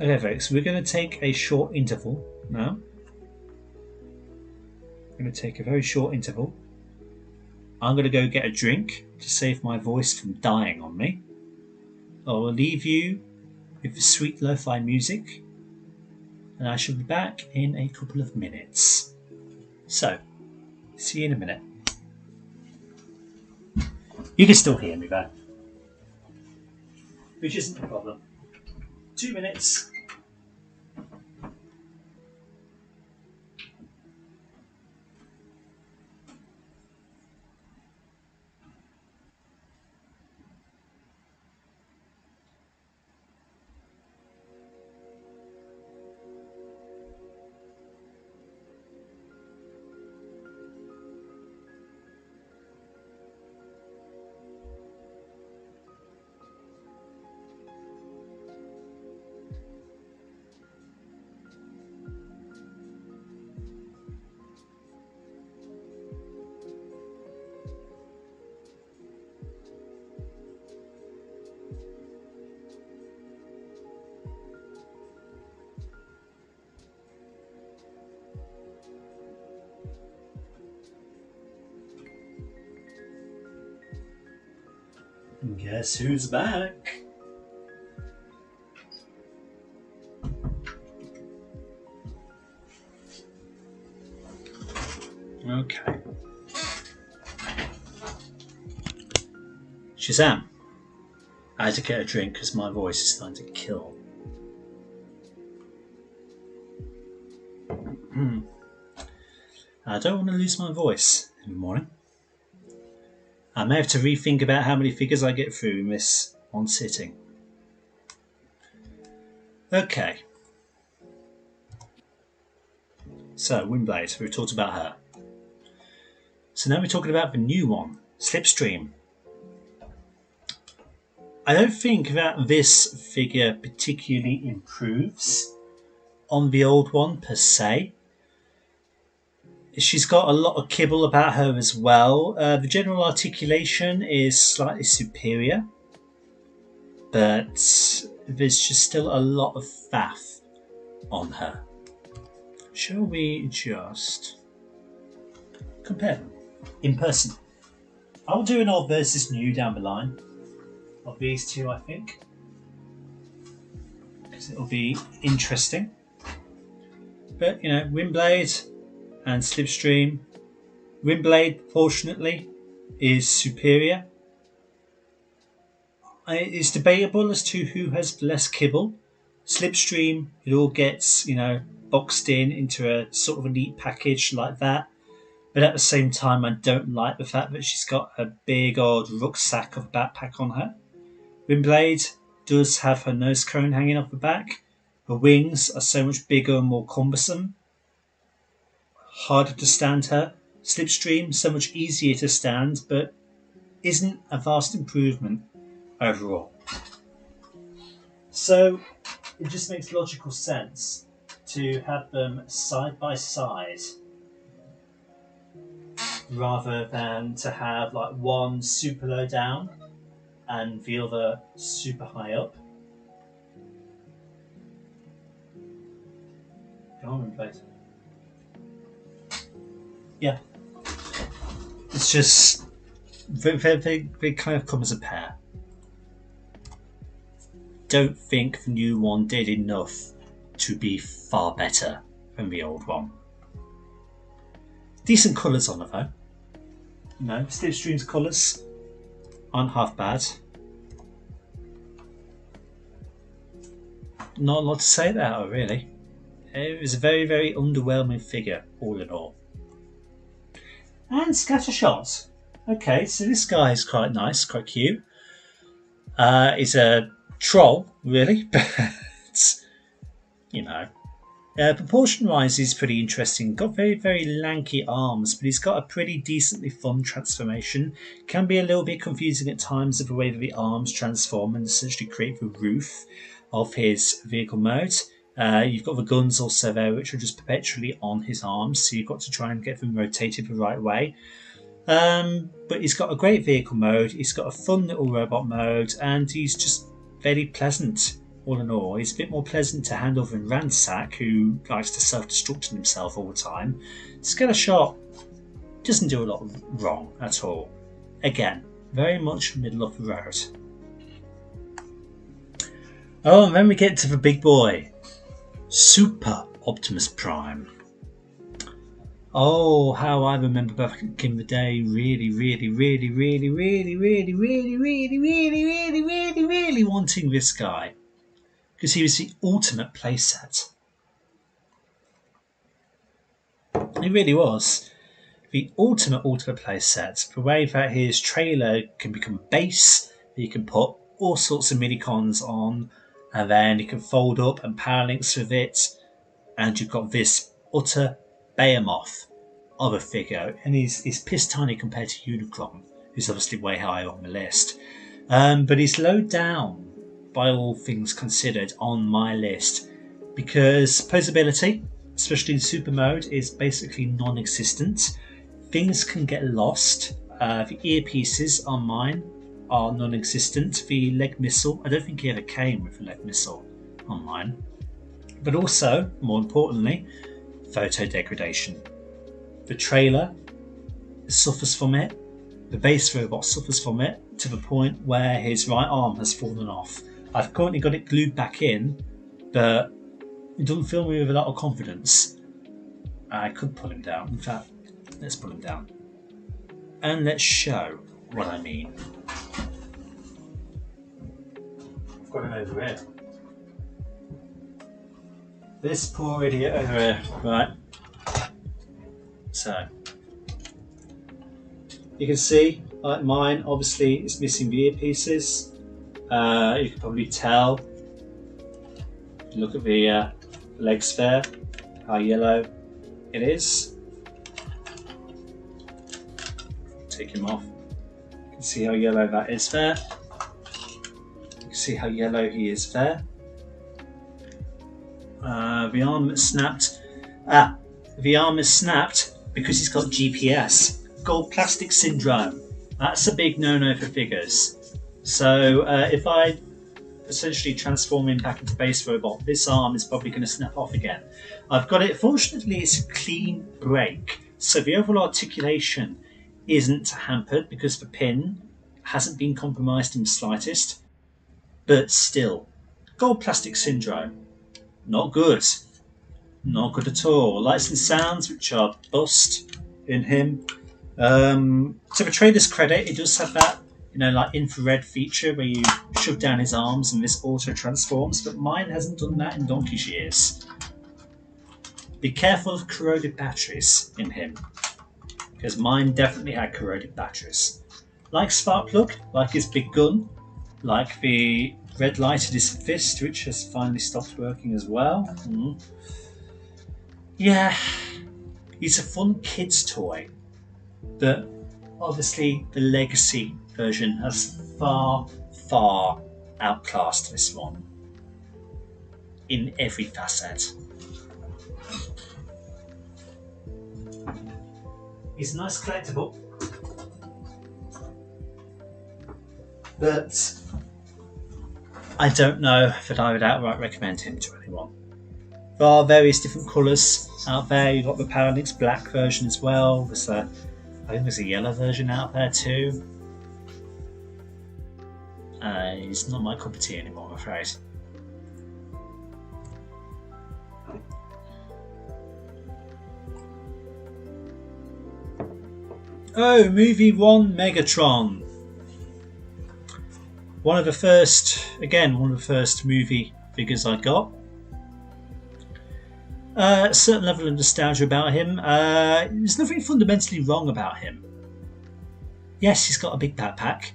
Okay, folks, we're going to take a short interval now. I'm going to take a very short interval. I'm going to go get a drink to save my voice from dying on me. I will leave you with the sweet lo-fi music, and I shall be back in a couple of minutes. So, see you in a minute. You can still hear me though, which isn't a problem. 2 minutes. Guess who's back? Okay. Shazam! I had to get a drink because my voice is starting to kill. I don't want to lose my voice in the morning. I may have to rethink about how many figures I get through in this one sitting. Okay. So, Windblade, we've talked about her. So now we're talking about the new one, Slipstream. I don't think that this figure particularly improves on the old one per se. She's got a lot of kibble about her as well. The general articulation is slightly superior, but there's just still a lot of faff on her. Shall we just compare them in person? I'll do an old versus new down the line of these two, I think, because it'll be interesting. But you know, Windblade and Slipstream. Windblade, proportionately, is superior. It's debatable as to who has less kibble. Slipstream, it all gets, you know, boxed into a sort of a neat package like that. But at the same time, I don't like the fact that she's got a big old rucksack of a backpack on her. Windblade does have her nose cone hanging off the back. Her wings are so much bigger and more cumbersome. Harder to stand her. Slipstream, so much easier to stand, but isn't a vast improvement overall. So it just makes logical sense to have them side by side rather than to have like one super low down and the other super high up. Go on, Windblade. Yeah, it's just they kind of come as a pair. Don't think the new one did enough to be far better than the old one. Decent colours on it though. You know, Slipstream's colours aren't half bad. Not a lot to say about it really. It was a very, very underwhelming figure all in all. And Scattershot. Okay, so this guy is quite nice, quite cute. He's a troll, really, but you know, proportion-wise, he's pretty interesting. Got very, very lanky arms, but he's got a pretty decently fun transformation. Can be a little bit confusing at times of the way that the arms transform and essentially create the roof of his vehicle mode. You've got the guns also there, which are just perpetually on his arms, so you've got to try and get them rotated the right way. But he's got a great vehicle mode, he's got a fun little robot mode, and he's just very pleasant all in all. He's a bit more pleasant to handle than Ransack, who likes to self-destruct himself all the time. Scattershot doesn't do a lot wrong at all. Again, very much middle of the road. Oh, and then we get to the big boy. Super Optimus Prime. Oh, how I remember back in the day really wanting this guy. Because he was the ultimate playset. He really was. The ultimate playset. The way that his trailer can become a base, you can put all sorts of mini-cons on, and then you can fold up and power links with it, and you've got this utter behemoth of a figure, and he's piss tiny compared to Unicron, who's obviously way higher on the list. But he's low down, by all things considered, on my list, because posability, especially in super mode, is basically non-existent. Things can get lost. The earpieces on mine are non-existent. The leg missile, I don't think he ever came with a leg missile on mine. But also, more importantly, photo degradation. The trailer suffers from it. The base robot suffers from it to the point where his right arm has fallen off. I've currently got it glued back in, but it doesn't fill me with a lot of confidence. I could pull him down. In fact, let's pull him down. And let's show what I mean. I've got him over here. This poor idiot over here. Right. So, you can see, like mine, obviously it's missing the earpieces. You can probably tell. Look at the legs there, how yellow it is. Take him off. You can see how yellow that is there. You can see how yellow he is there. The arm is snapped. The arm is snapped because he's got GPS. Gold plastic syndrome. That's a big no-no for figures. So if I essentially transform him back into base robot, this arm is probably going to snap off again. I've got it. Fortunately, it's a clean break, so the overall articulation isn't hampered because the pin hasn't been compromised in the slightest. But still, gold plastic syndrome, not good. Not good at all. Lights and sounds, which are bust in him. To the trader's credit, it does have that, like infrared feature where you shove down his arms and this auto transforms, but mine hasn't done that in donkey's years. Be careful of corroded batteries in him, because mine definitely had corroded batteries. Like Sparkplug, like his big gun, like the red light at his fist, which has finally stopped working as well. Yeah, he's a fun kid's toy, but obviously the legacy version has far, far outclassed this one in every facet. He's a nice collectible, but I don't know that I would outright recommend him to anyone. There are various different colours out there. You've got the Parallax black version as well. There's I think there's a yellow version out there too. It's not my cup of tea anymore, I'm afraid. Oh, Movie 1 Megatron. One of the first movie figures I got. A certain level of nostalgia about him. There's nothing fundamentally wrong about him. Yes, he's got a big backpack.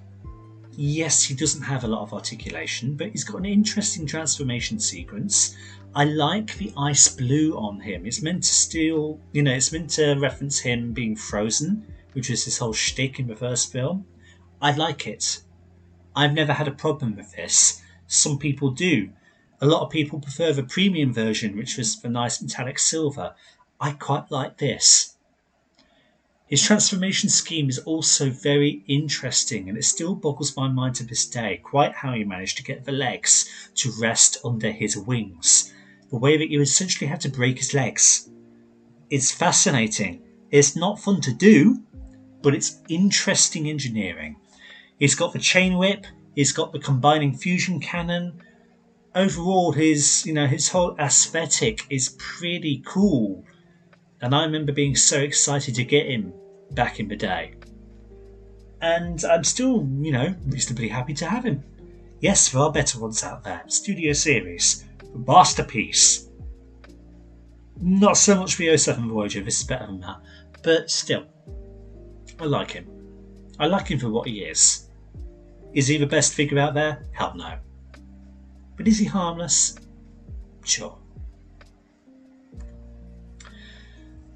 Yes, he doesn't have a lot of articulation, but he's got an interesting transformation sequence. I like the ice blue on him. It's meant to it's meant to reference him being frozen, which is his whole shtick in the first film. I like it. I've never had a problem with this. Some people do. A lot of people prefer the premium version, which was the nice metallic silver. I quite like this. His transformation scheme is also very interesting, and it still boggles my mind to this day quite how he managed to get the legs to rest under his wings. The way that you essentially have to break his legs. It's fascinating. It's not fun to do, but it's interesting engineering. He's got the chain whip, he's got the combining fusion cannon. Overall, his whole aesthetic is pretty cool, and I remember being so excited to get him back in the day. And I'm still, reasonably happy to have him. Yes, there are better ones out there. Studio Series, masterpiece. Not so much the 07 Voyager. This is better than that, but still, I like him. I like him for what he is. Is he the best figure out there? Hell no. But is he harmless? Sure.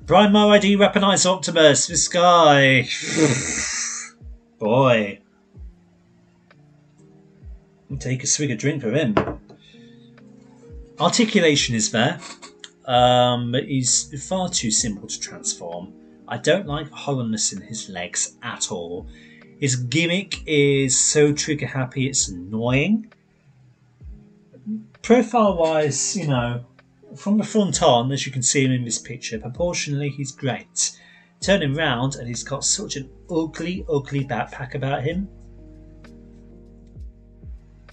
Prime ID weaponized Optimus. This guy. Boy. I'll take a swig of drink for him. Articulation is there. But he's far too simple to transform. I don't like the hollowness in his legs at all. His gimmick is so trigger happy it's annoying. Profile wise, from the front on, as you can see him in this picture, proportionally he's great. Turn him round and he's got such an ugly, ugly backpack about him.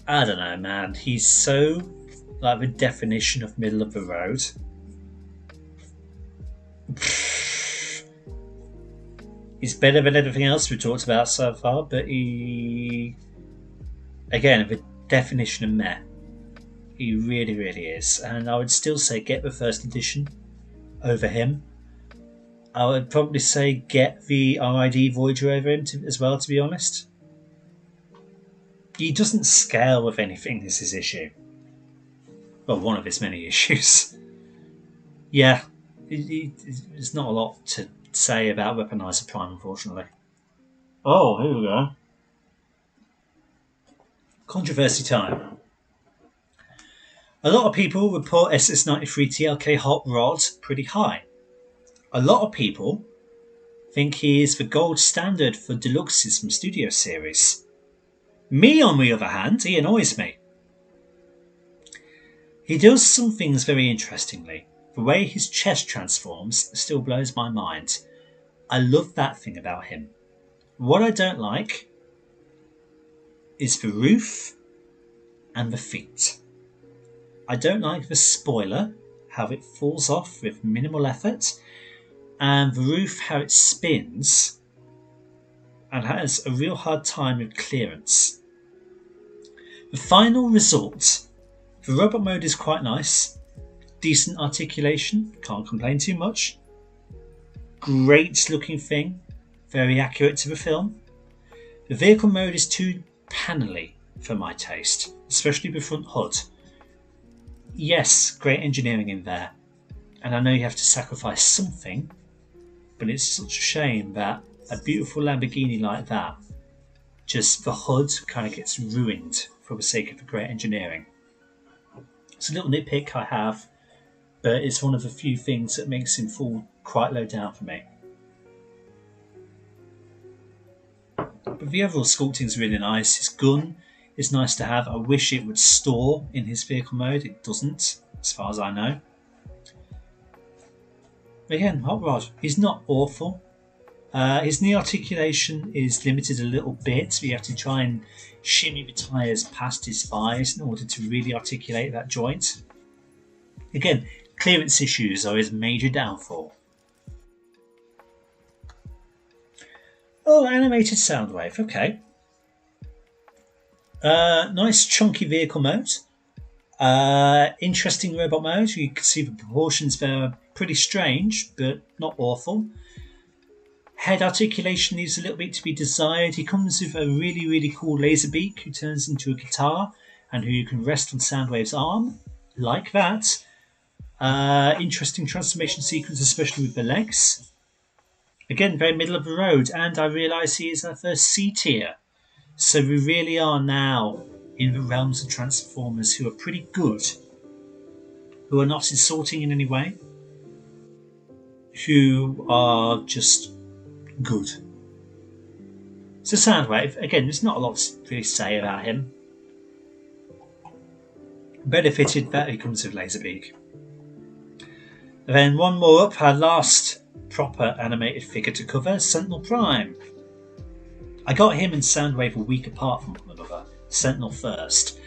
I don't know, man. He's so like the definition of middle of the road. He's better than everything else we've talked about so far, but he, again, the definition of meh. He really, really is. And I would still say get the first edition over him. I would probably say get the RID Voyager over him as well, to be honest. He doesn't scale with anything, is his issue. Well, one of his many issues. Yeah, there's not a lot to say about Weaponizer Prime, unfortunately. Oh, here we go. Controversy time. A lot of people report SS93 TLK Hot Rod pretty high. A lot of people think he is the gold standard for deluxes from Studio Series. Me, on the other hand, he annoys me. He does some things very interestingly. The way his chest transforms still blows my mind. I love that thing about him. What I don't like is the roof and the feet. I don't like the spoiler, how it falls off with minimal effort, and the roof, how it spins and has a real hard time with clearance. The final result, the robot mode is quite nice, decent articulation, can't complain too much, great looking thing, very accurate to the film. The vehicle mode is too panelly for my taste, especially the front hood. Yes, great engineering in there, and I know you have to sacrifice something, but it's such a shame that a beautiful Lamborghini like that, just the hood kind of gets ruined for the sake of the great engineering. It's a little nitpick I have, but it's one of the few things that makes him fall quite low down for me. But the overall sculpting is really nice. His gun is nice to have. I wish it would store in his vehicle mode. It doesn't, as far as I know. Again, Hot Rod, he's not awful. His knee articulation is limited a little bit. You have to try and shimmy the tyres past his thighs in order to really articulate that joint. Again, clearance issues are his major downfall. Oh, animated sound wave, okay. Nice chunky vehicle mode. Interesting robot mode. You can see the proportions there are pretty strange, but not awful. Head articulation leaves a little bit to be desired. He comes with a really, really cool Laserbeak who turns into a guitar and who you can rest on Soundwave's arm, like that. Interesting transformation sequence, especially with the legs. Again, very middle of the road, and I realise he is our first C tier. So we really are now in the realms of Transformers who are pretty good, who are not insulting in any way, who are just good. So Soundwave, again, there's not a lot to really say about him. Benefited that he comes with Laserbeak. And then one more up, our last proper animated figure to cover, Sentinel Prime. I got him and Soundwave a week apart from one another, Sentinel first.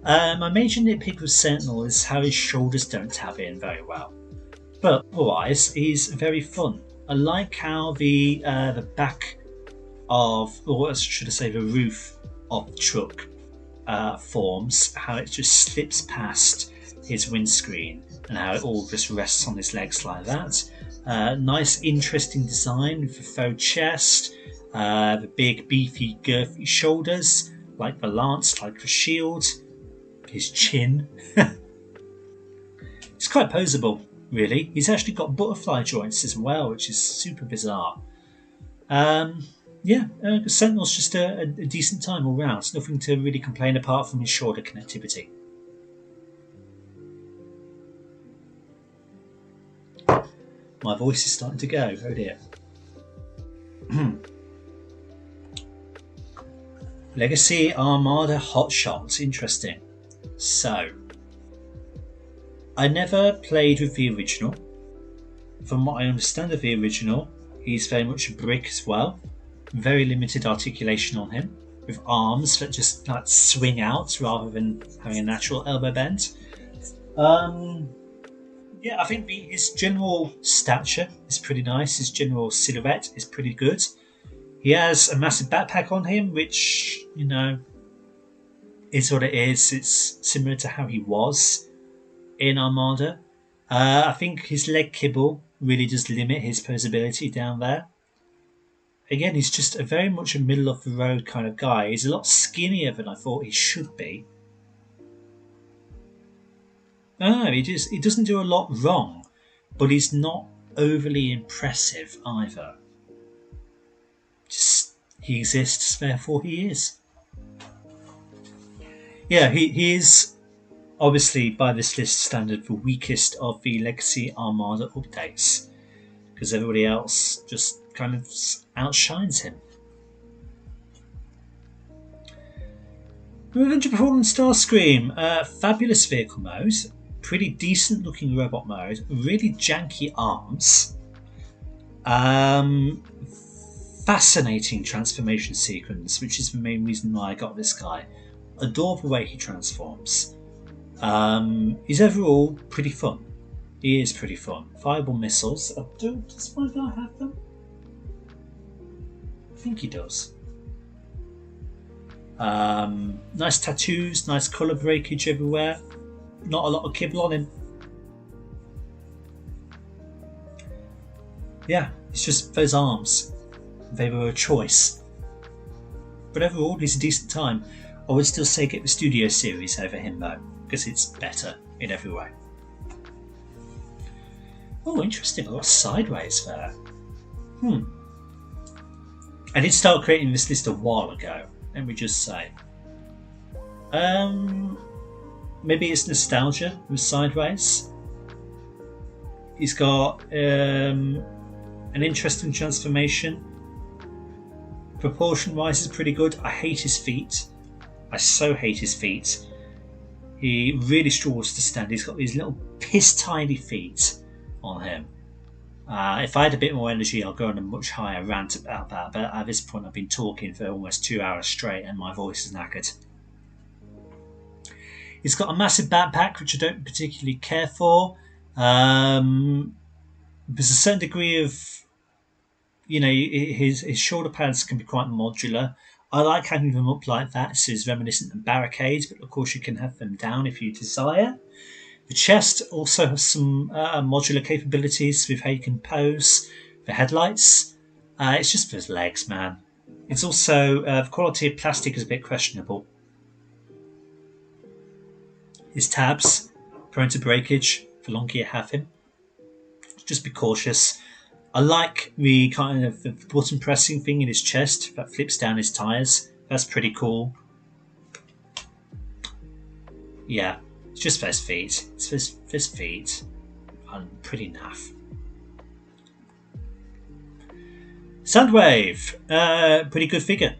My major nitpick with Sentinel is how his shoulders don't tab in very well. But otherwise, he's very fun. I like how the back of, or should I say the roof of the truck forms, how it just slips past his windscreen and how it all just rests on his legs like that. Nice interesting design with the faux chest, the big beefy girthy shoulders, like the lance, like the shield, his chin. It's quite poseable, really. He's actually got butterfly joints as well, which is super bizarre. Sentinel's just a decent time all round. Nothing to really complain apart from his shoulder connectivity. My voice is starting to go, oh dear. Legacy Armada Hotshot, interesting. So, I never played with the original. From what I understand of the original, He's very much a brick as well. Very limited articulation on him, with arms that just like swing out rather than having a natural elbow bend. Yeah, I think his general stature is pretty nice. His general silhouette is pretty good. He has a massive backpack on him, which, you know, is what it is. It's similar to how he was in Armada. I think his leg kibble really does limit his posability down there. Again, he's just very much a middle of the road kind of guy. He's a lot skinnier than I thought he should be. I don't know, he doesn't do a lot wrong, but he's not overly impressive either. Just, he exists, therefore he is. Yeah, he is obviously by this list standard the weakest of the Legacy Armada updates, because everybody else just kind of outshines him. Revenge of Fallen Starscream, fabulous vehicle mode, pretty decent looking robot mode, really janky arms, fascinating transformation sequence, which is the main reason why I got this guy. Adore the way he transforms. He's overall pretty fun. He is pretty fun. Fireball missiles. Does my guy have them? I think he does. Nice tattoos, nice colour breakage everywhere. Not a lot of kibble on him. Yeah, it's just those arms. They were a choice. But overall, he's a decent time. I would still say get the Studio Series over him though, because it's better in every way. Oh, interesting. A lot of sideways there. I did start creating this list a while ago, let me just say. Maybe it's nostalgia with sideways. He's got an interesting transformation. Proportion wise is pretty good. I hate his feet. I so hate his feet. He really struggles to stand. He's got these little piss tiny feet on him. If I had a bit more energy, I'll go on a much higher rant about that. But at this point, I've been talking for almost 2 hours straight, and my voice is knackered. He's got a massive backpack, which I don't particularly care for. There's a certain degree of, you know, his shoulder pads can be quite modular. I like having them up like that, so it's reminiscent of barricades, but of course you can have them down if you desire. The chest also has some modular capabilities with how you can pose the headlights. It's just for his legs, man. It's also, the quality of plastic is a bit questionable. His tabs, prone to breakage the longer you have him. Just be cautious. I like the kind of the button pressing thing in his chest that flips down his tyres. That's pretty cool. Yeah, it's just for his feet. It's for his feet. I'm pretty naff. Soundwave, pretty good figure.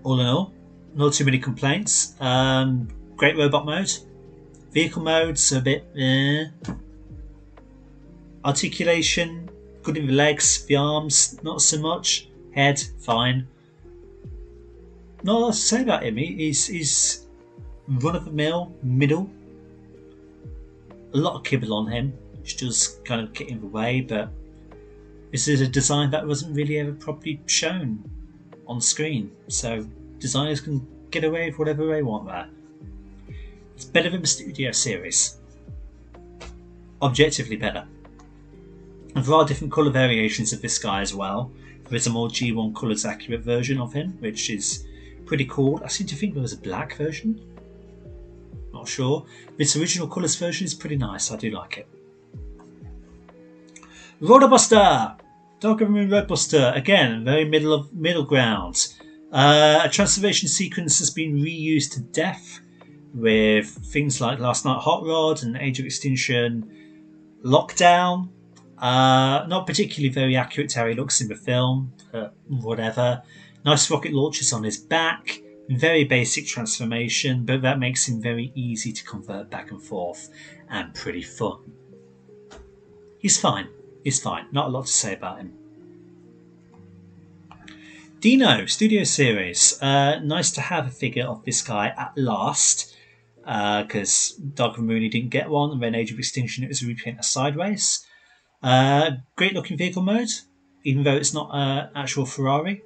All in all, not too many complaints. Great robot mode. Vehicle mode's a bit articulation, good in the legs, the arms, not so much. Head, fine. Not a lot to say about him. He's run of the mill, middle. A lot of kibble on him, which does kind of get in the way, but this is a design that wasn't really ever properly shown on screen. So designers can get away with whatever they want there. It's better than the Studio Series. Objectively better. And there are different colour variations of this guy as well. There is a more G1 colours accurate version of him, which is pretty cool. I seem to think there was a black version. Not sure. This original colours version is pretty nice. I do like it. Roadbuster! Dark Moon Roadbuster. Again, very middle ground. A transformation sequence has been reused to death with things like Last Night Hot Rod and Age of Extinction Lockdown. Not particularly very accurate to how he looks in the film, but whatever. Nice rocket launchers on his back. Very basic transformation, but that makes him very easy to convert back and forth and pretty fun. He's fine. He's fine. Not a lot to say about him. Dino Studio Series. Nice to have a figure of this guy at last, because Dark of Mooney didn't get one, and then Age of Extinction it was a repaint of Sideways. Great looking vehicle mode, even though it's not an actual Ferrari.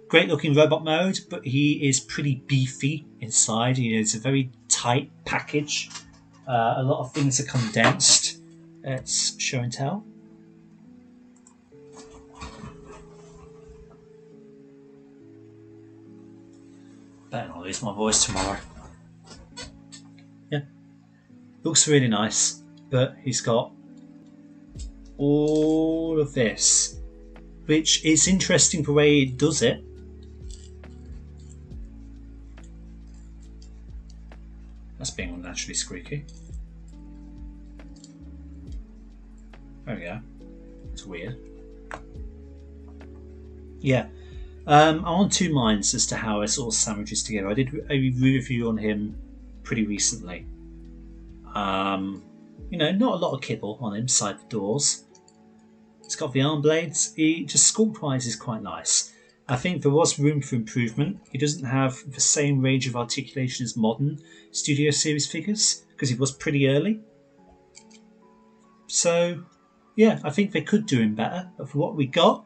Great looking robot mode, but he is pretty beefy inside. It's a very tight package. A lot of things are condensed. It's show and tell. Better not lose my voice tomorrow. Yeah, looks really nice, but he's got all of this, which is interesting the way it does it. That's being unnaturally squeaky. There we go. It's weird. Yeah. I'm on two minds as to how it sort of sandwiches together. I did a review on him pretty recently. Not a lot of kibble on him side the doors. It's got the arm blades. He just sculpt-wise is quite nice. I think there was room for improvement. He doesn't have the same range of articulation as modern Studio Series figures because he was pretty early. So, yeah, I think they could do him better. But for what we got,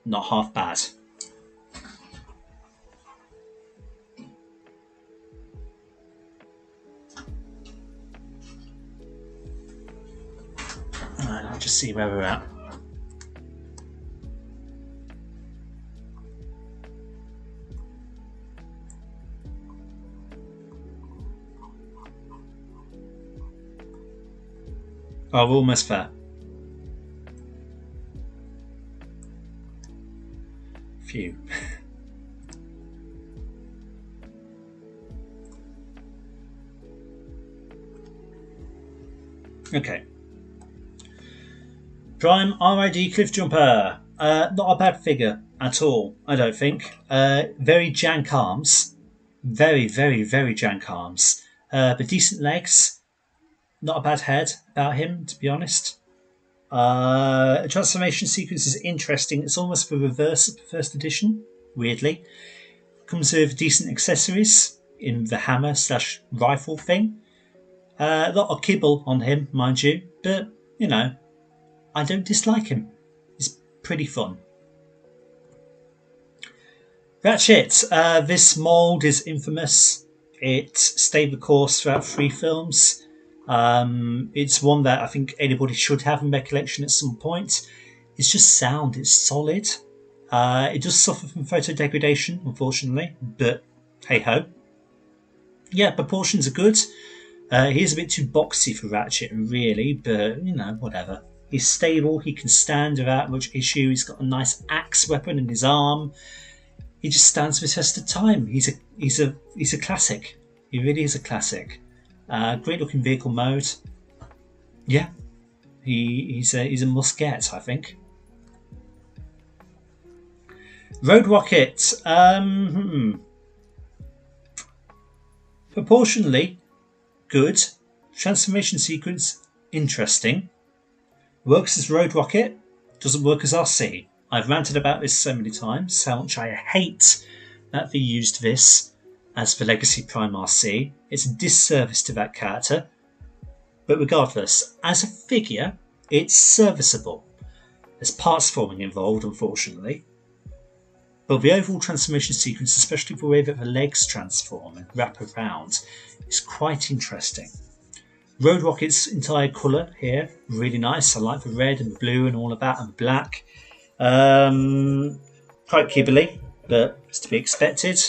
not half bad. Alright, I'll just see where we're at. Oh, we're almost there. Phew. Okay. Prime RID Cliffjumper. Not a bad figure at all, I don't think. Very jank arms. Very, very, very jank arms. But decent legs. Not a bad head about him, to be honest. The transformation sequence is interesting. It's almost the reverse of the first edition, weirdly. Comes with decent accessories in the hammer / rifle thing. A lot of kibble on him, mind you, but, I don't dislike him. He's pretty fun. Ratchet. This mould is infamous. It stayed the course throughout 3 films. It's one that I think anybody should have in their collection at some point. It's just sound, it's solid. It does suffer from photo degradation, unfortunately, but hey ho. Yeah, proportions are good. He is a bit too boxy for Ratchet, really, but whatever. He's stable, he can stand without much issue. He's got a nice axe weapon in his arm. He just stands the test of time. He's a classic. He really is a classic. Great looking vehicle mode. Yeah, he's a must get, I think. Road Rocket. Proportionally good. Transformation sequence interesting. Works as Road Rocket. Doesn't work as RC. I've ranted about this so many times, how much I hate that they used this as the Legacy Prime RC. It's a disservice to that character. But regardless, as a figure, it's serviceable. There's parts forming involved, unfortunately. But the overall transformation sequence, especially the way that the legs transform and wrap around, is quite interesting. Road Rocket's entire colour here, really nice. I like the red and the blue and all of that, and black. Quite kibbly, but it's to be expected.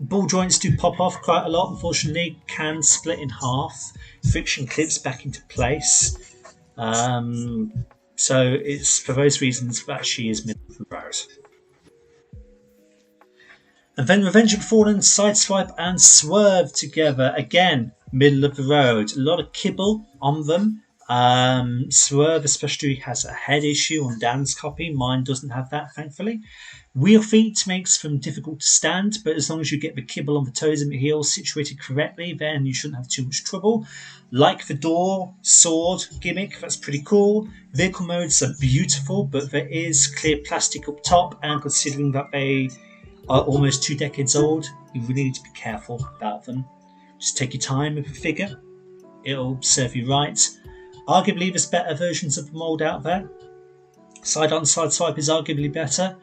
Ball joints do pop off quite a lot, unfortunately. Can split in half. Friction clips back into place. So it's for those reasons that she is middle of the road. And then Revenge of the Fallen, Sideswipe and Swerve together. Again, middle of the road. A lot of kibble on them. Swerve especially has a head issue on Dan's copy. Mine doesn't have that, thankfully. Wheel feet makes them difficult to stand, but as long as you get the kibble on the toes and the heels situated correctly, then you shouldn't have too much trouble. Like the door, sword gimmick, that's pretty cool. Vehicle modes are beautiful, but there is clear plastic up top, and considering that they are almost 2 decades old, you really need to be careful about them. Just take your time with the figure. It'll serve you right. Arguably, there's better versions of the mould out there. Side-on-side swipe is arguably better.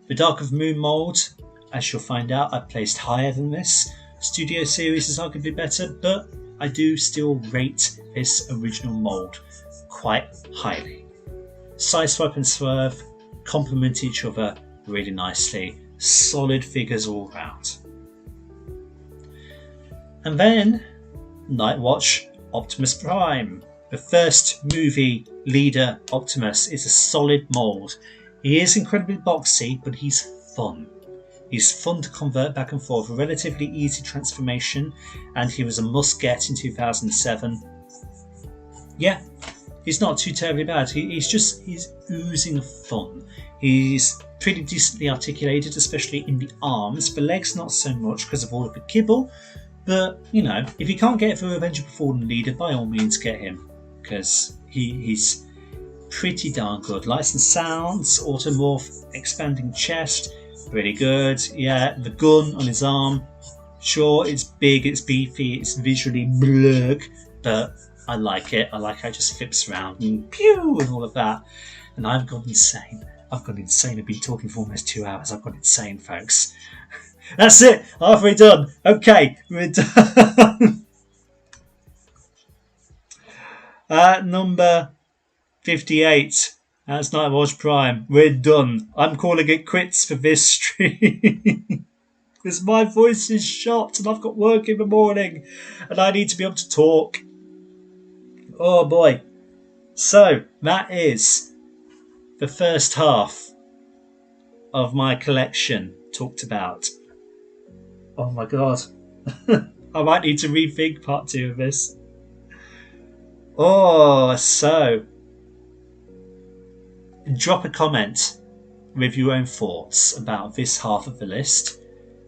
The Dark of the Moon mould, as you'll find out, I placed higher than this. Studio Series is arguably better, but I do still rate this original mould quite highly. Side Swipe and Swerve complement each other really nicely. Solid figures all round. And then, Nightwatch Optimus Prime. The first movie leader Optimus is a solid mould. He is incredibly boxy, but he's fun. He's fun to convert back and forth, a relatively easy transformation, and he was a must-get in 2007. Yeah, he's not too terribly bad. He's oozing fun. He's pretty decently articulated, especially in the arms. The legs not so much because of all of the kibble, but, you know, if you can't get the Revenge of the Fallen leader, by all means get him, because he's pretty darn good. Lights and sounds, automorph, expanding chest, pretty good. Yeah, the gun on his arm, sure, it's big, it's beefy, it's visually blurg, but I like it. I like how it just flips around and pew and all of that. And I've gone insane. I've been talking for almost 2 hours. I've gone insane, folks. That's it. Halfway done. Okay, we're done. Number 58. That's Nightwatch Prime. We're done. I'm calling it quits for this stream. Because my voice is shot and I've got work in the morning. And I need to be able to talk. Oh boy. So, that is the first half of my collection talked about. Oh my god. I might need to rethink part 2 of this. Oh, so drop a comment with your own thoughts about this half of the list.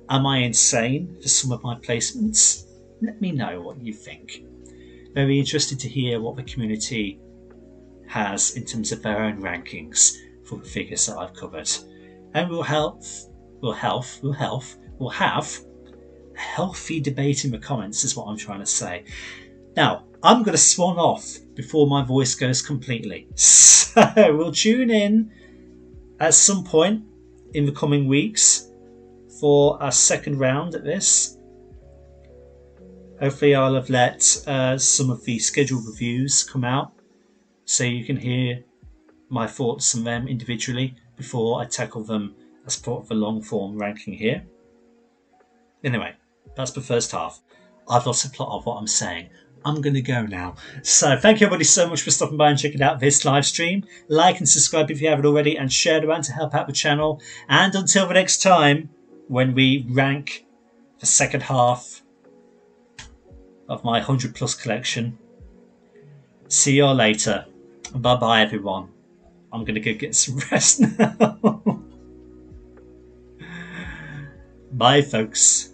Am I insane for some of my placements? Let me know what you think. Very interested to hear what the community has in terms of their own rankings for the figures that I've covered. And we'll have a healthy debate in the comments is what I'm trying to say. Now, I'm going to swan off before my voice goes completely. So we'll tune in at some point in the coming weeks for our second round at this. Hopefully I'll have let some of the scheduled reviews come out so you can hear my thoughts on them individually before I tackle them as part of the long form ranking here. Anyway, that's the first half. I've lost the plot of what I'm saying. I'm going to go now. So thank you everybody so much for stopping by and checking out this live stream. Like and subscribe if you haven't already, and share it around to help out the channel. And until the next time, when we rank the second half of my 100+ collection. See you all later. Bye bye everyone. I'm going to go get some rest now. Bye folks.